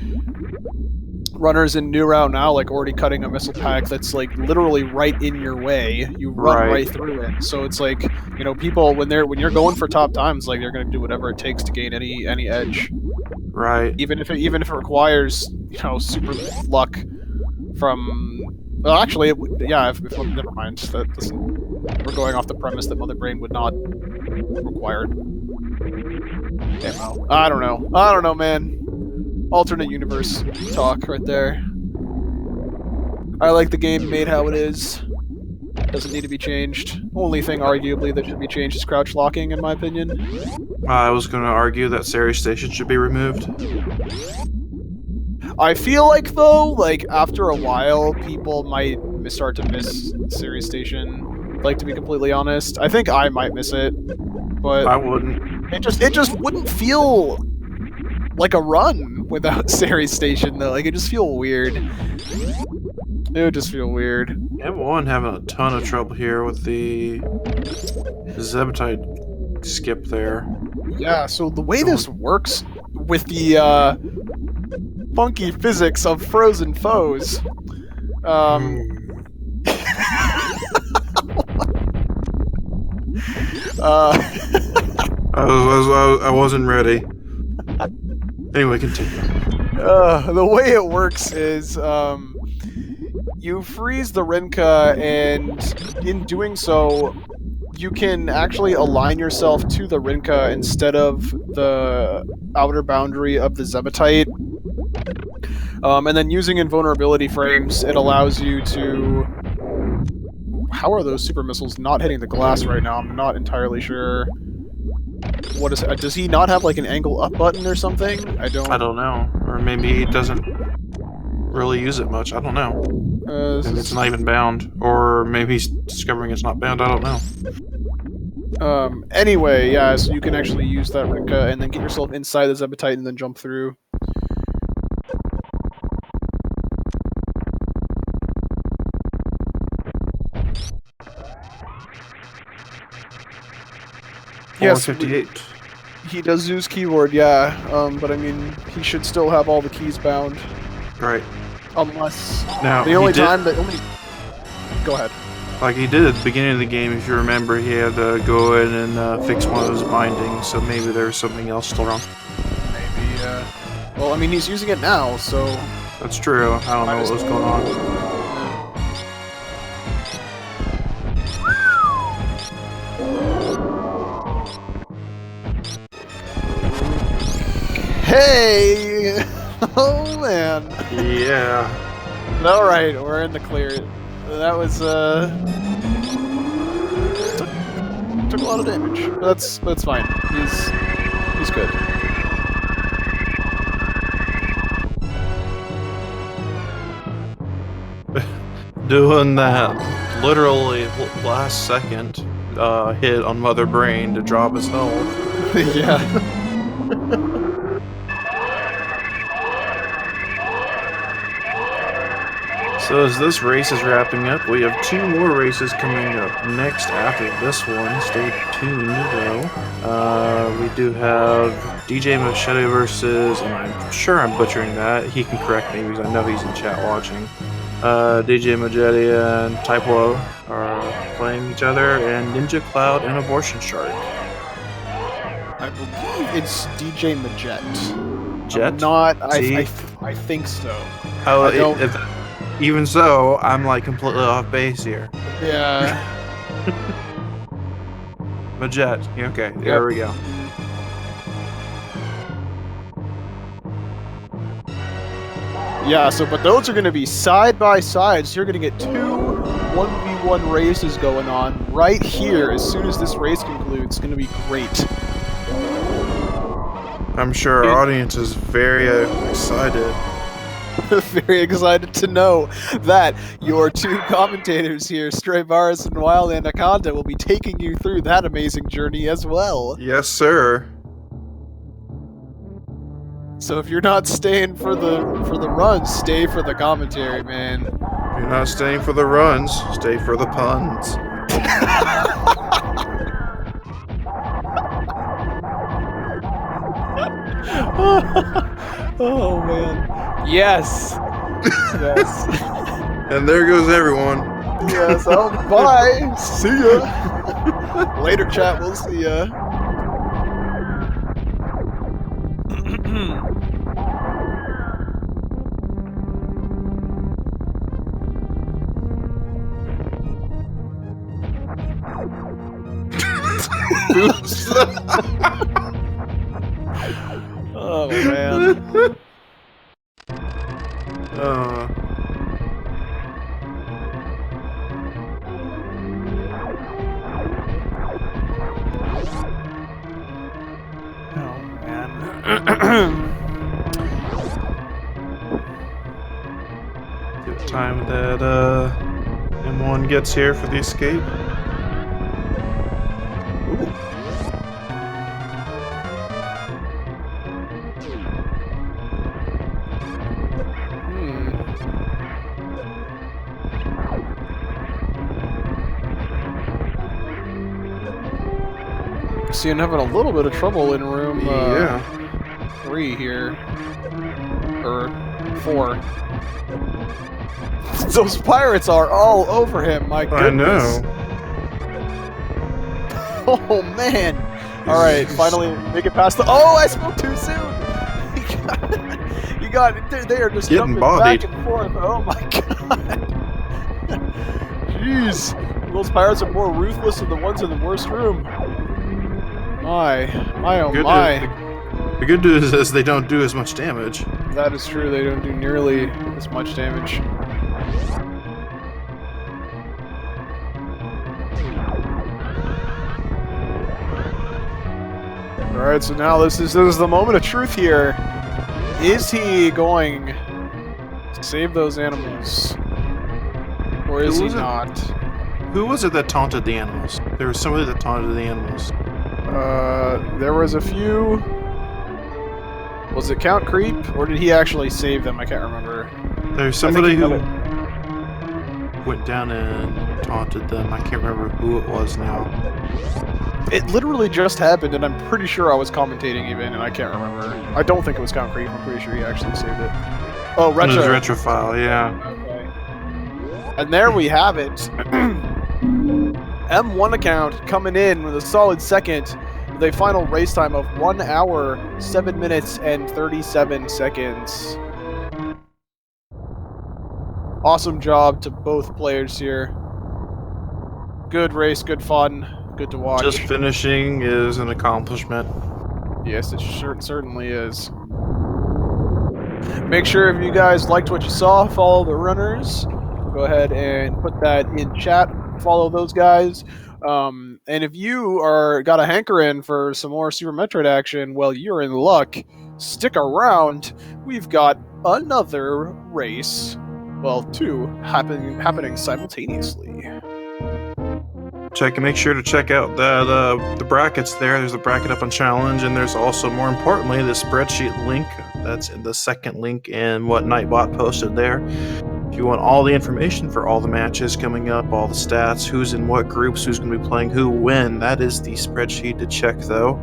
runners in New Route now, like, already cutting a missile pack that's, like, literally right in your way. You run right through it. So it's like, you know, people, when you're going for top times, like, they're gonna do whatever it takes to gain any edge. Right. Even if it requires, you know, super luck from... Well, actually, yeah, never mind. That doesn't... We're going off the premise that Mother Brain would not require ammo. I don't know, man. Alternate universe talk right there. I like the game made how it is. Doesn't need to be changed. Only thing, arguably, that should be changed is crouch locking, in my opinion. I was going to argue that Ceres Station should be removed. I feel like, though, like, after a while, people might start to miss Ceres Station. Like, to be completely honest. I think I might miss it, but... I wouldn't. It just wouldn't feel like a run without Ceres Station, though. Like, it just feel weird. It would just feel weird. M1 having a ton of trouble here with the Zebetite skip there. Yeah, so the way this works with the funky physics of frozen foes, I wasn't ready. Anyway, continue. The way it works is you freeze the Rinka, and in doing so, you can actually align yourself to the Rinka instead of the outer boundary of the Zebetite. And then using invulnerability frames, it allows you to... How are those super missiles not hitting the glass right now? I'm not entirely sure. What is... does he not have, like, an angle up button or something? I don't know. Or maybe he doesn't really use it much. I don't know. Maybe it's not even bound. Or maybe he's discovering it's not bound. I don't know. Anyway, yeah, so you can actually use that Rinka and then get yourself inside the Zebetite and then jump through. Yes, 458. He does use keyboard, yeah, but I mean, he should still have all the keys bound. Right. Unless... Now, the only time that only... Go ahead. Like he did at the beginning of the game, if you remember, he had to go in and fix one of those bindings, so maybe there's something else still wrong. Maybe, well, I mean, he's using it now, so... That's true. I don't know what was going on. Hey! Oh, man. Yeah. Alright, we're in the clear. That was, took a lot of damage. But that's fine. He's good. Doing that literally last second hit on Mother Brain to drop his health. Yeah. So as this race is wrapping up, we have 2 more races coming up next after this one. Stay tuned, though. We do have DJ Machete versus, and I'm sure I'm butchering that. He can correct me because I know he's in chat watching. DJ Machete and Typo are playing each other, and Ninja Cloud and Abortion Shark. I believe it's DJ Majet. Jet? I'm not. I think so. Even so, I'm like completely off base here. Yeah. Majet. Okay, there we go. Yeah, so but those are going to be side by side, so you're going to get two 1v1 races going on right here as soon as this race concludes. It's going to be great. I'm sure our audience is very excited. Very excited to know that your two commentators here, Stray Virus and Wild Anaconda, will be taking you through that amazing journey as well. Yes, sir. So if you're not staying for the runs, stay for the commentary, man. If you're not staying for the runs, stay for the puns. Oh man. Yes. Yes. And there goes everyone. Yes. Oh, bye. See ya. Later, chat. We'll see ya. Oops. Oh man. Oh man. Give it time that M1 gets here for the escape. Ooh. See, I'm having a little bit of trouble in room 3 here. Or 4. Those pirates are all over him, my goodness. I know. Oh man! Alright, finally make it past the. Oh, I spoke too soon! You got. They are just Getting jumping bodied. back and forth. Oh my god! Jeez! Those pirates are more ruthless than the ones in the worst room. My oh Good my. The good news is they don't do as much damage. That is true, they don't do nearly as much damage. Alright, so now this is the moment of truth here. Is he going to save those animals? Or is he not? Who was it that taunted the animals? There was somebody that taunted the animals. There was a few. Was it Count Creep, or did he actually save them? I can't remember. There's somebody who went down and taunted them. I can't remember who it was now. It literally just happened, and I'm pretty sure I was commentating even, and I can't remember. I don't think it was Count Creep. I'm pretty sure he actually saved it. Oh, It was Retro. Retrophile, yeah. Okay. And there we have it. M1 account coming in with a solid second with a final race time of 1 hour, 7 minutes, and 37 seconds. Awesome job to both players here. Good race, good fun, good to watch. Just finishing is an accomplishment. Yes, it certainly is. Make sure if you guys liked what you saw, follow the runners. Go ahead and put that in chat. Follow those guys. And if you are got a hankering for some more Super Metroid action, well, you're in luck. Stick around. We've got another race. Well, 2 happening simultaneously. Make sure to check out that the brackets there. There's a bracket up on challenge, and there's also, more importantly, the spreadsheet link. That's in the second link in what Nightbot posted there. If you want all the information for all the matches coming up, all the stats, who's in what groups, who's going to be playing who, when, that is the spreadsheet to check, though.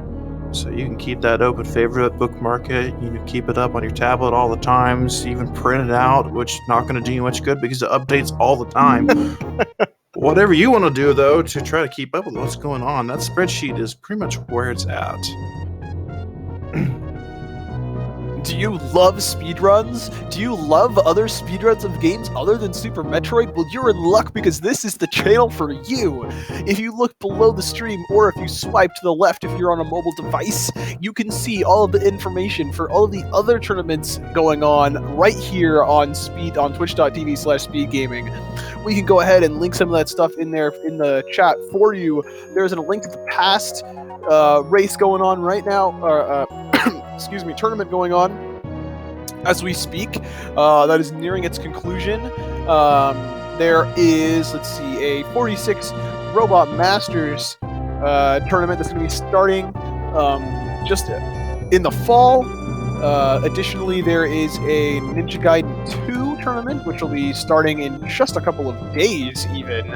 So you can keep that open, favorite, bookmark it, you can keep it up on your tablet all the times, even print it out, which is not going to do you much good because it updates all the time. Whatever you want to do, though, to try to keep up with what's going on, that spreadsheet is pretty much where it's at. Do you love speedruns? Do you love other speedruns of games other than Super Metroid? Well, you're in luck because this is the channel for you. If you look below the stream or if you swipe to the left if you're on a mobile device, you can see all of the information for all of the other tournaments going on right here on twitch.tv/speedgaming. We can go ahead and link some of that stuff in there in the chat for you. There's a link to the past race going on right now, excuse me, tournament going on as we speak. That is nearing its conclusion. There is, let's see, a 46 Robot Masters tournament that's going to be starting just in the fall. Additionally, there is a Ninja Gaiden 2 tournament, which will be starting in just a couple of days, even.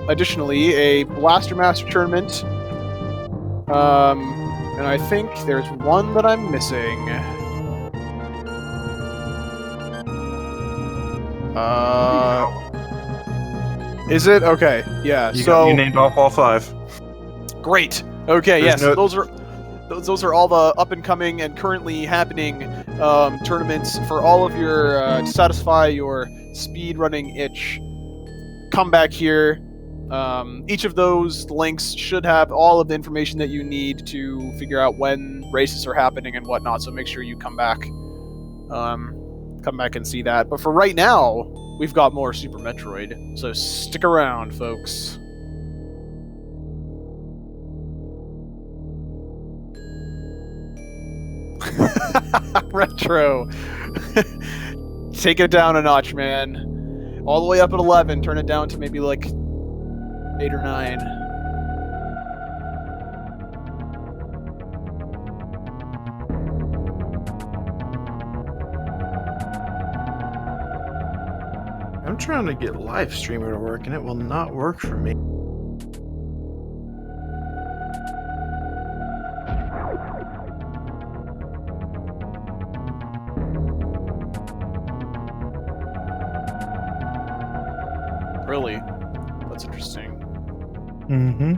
Additionally, a Blaster Master tournament. And I think there's one that I'm missing. Is it? Okay, yeah. You named off all 5. Great. Okay, There's yes. no- Those are all the up and coming and currently happening tournaments for all of your to satisfy your speed running itch. Come back here. Each of those links should have all of the information that you need to figure out when races are happening and whatnot. So make sure you come back and see that. But for right now, we've got more Super Metroid. So stick around, folks. Retro. Take it down a notch, man. All the way up at 11. Turn it down to maybe like 8 or 9. I'm trying to get live streamer to work and it will not work for me. Really? That's interesting. Mm-hmm.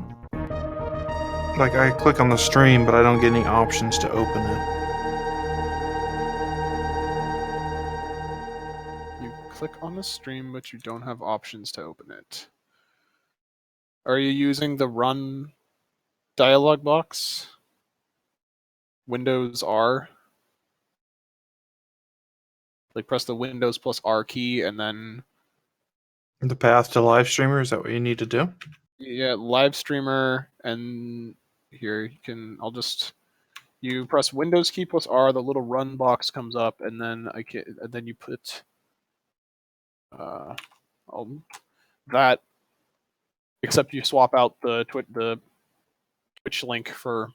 Like, I click on the stream, but I don't get any options to open it. You click on the stream, but you don't have options to open it. Are you using the run dialog box? Windows R? Like, press the Windows plus R key and then... The path to live streamer, is that what you need to do? Yeah, live streamer, and here you can... You press Windows key plus R, the little run box comes up, and then then you put that. Except you swap out the Twitch link for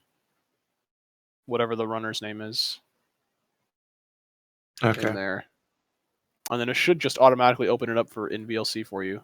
whatever the runner's name is. Okay. In there, and then it should just automatically open it up for in VLC for you.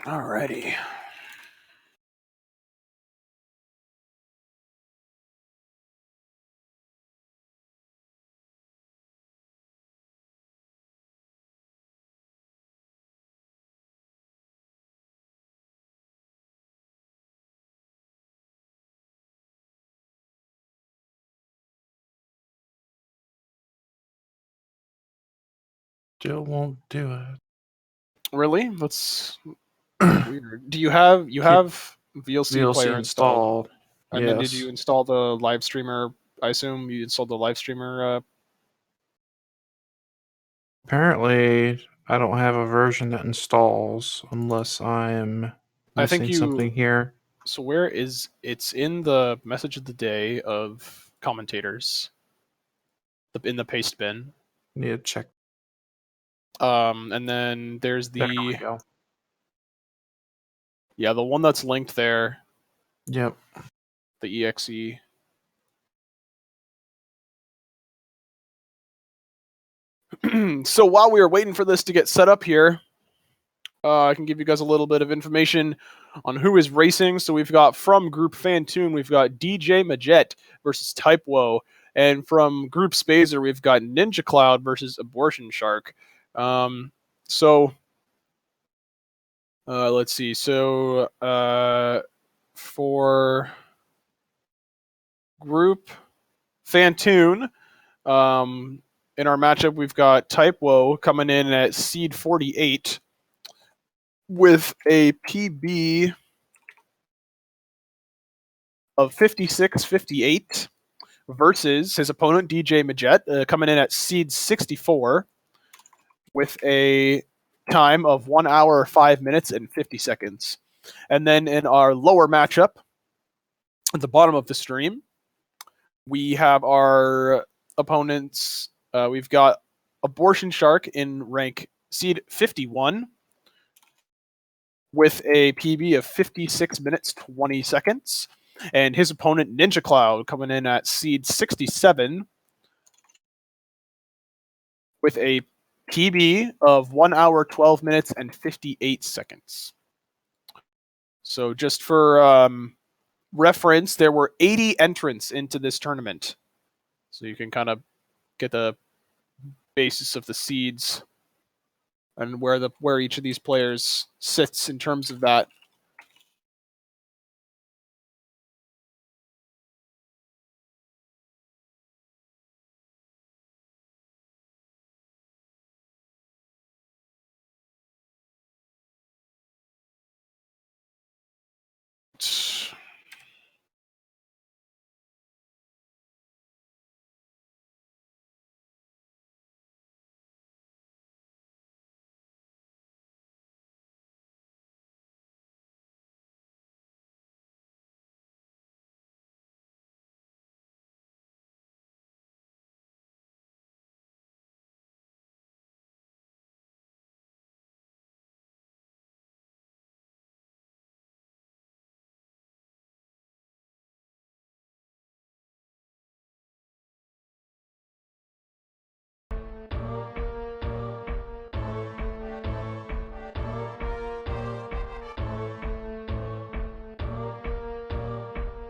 Alrighty. Still won't do it. Really? That's weird. Do you have VLC player installed? And then did you install the live streamer? I assume you installed the live streamer. Apparently, I don't have a version that installs unless I'm missing something here. So where is it's in the message of the day of commentators in the paste bin. Need to check. And then there's There we go. Yeah, the one that's linked there. Yep. The exe. So while we are waiting for this to get set up here, I can give you guys a little bit of information on who is racing. So we've got from Group Fantoon, we've got DJ Majet versus Type Woe. And from Group Spazer, we've got Ninja Cloud versus Abortion Shark. So let's see. So for Group Fantoon, in our matchup, we've got Type Woe coming in at seed 48 with a PB of 56-58 versus his opponent DJ Majet coming in at seed 64 with a time of 1 hour 5 minutes and 50 seconds. And then in our lower matchup at the bottom of the stream, we have our opponents. We've got Abortion Shark in rank seed 51 with a PB of 56 minutes 20 seconds. And his opponent Ninja Cloud coming in at seed 67 with a PB of 1 hour 12 minutes and 58 seconds. So just for reference, there were 80 entrants into this tournament. So you can kind of get the basis of the seeds and where each of these players sits in terms of that.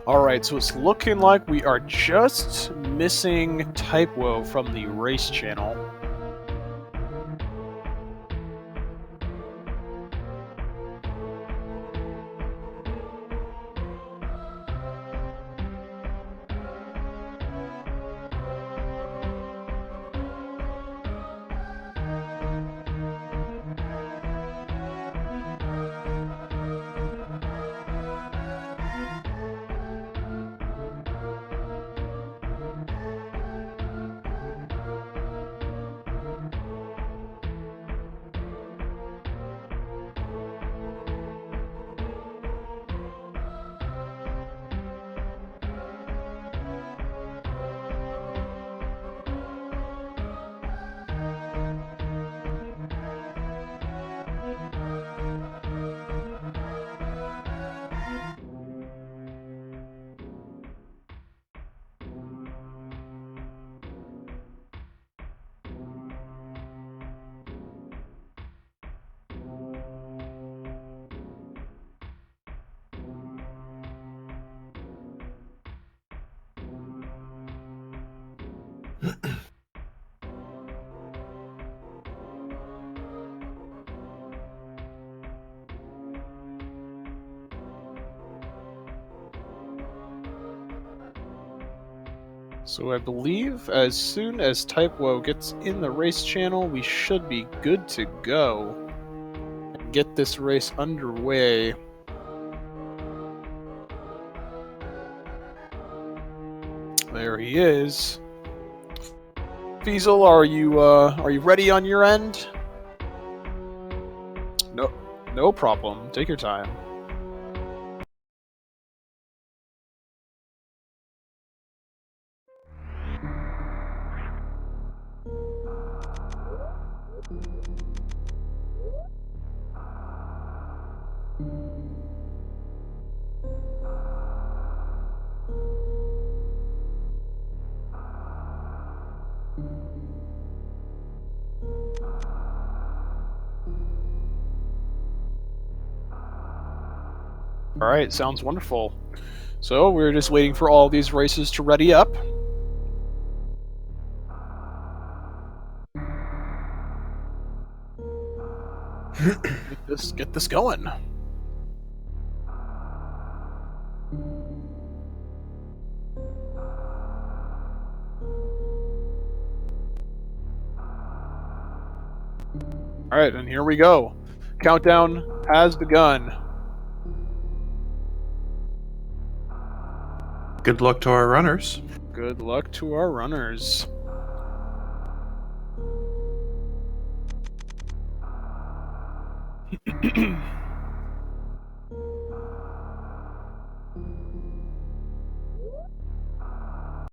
Alright, so it's looking like we are just missing Type Woe from the race channel. So I believe as soon as Type Woe gets in the race channel, we should be good to go and get this race underway. There he is. Fiesel, are you ready on your end? No problem. Take your time. All right, sounds wonderful. So we're just waiting for all these races to ready up. Get this going. All right, and here we go. Countdown has begun. Good luck to our runners. Good luck to our runners.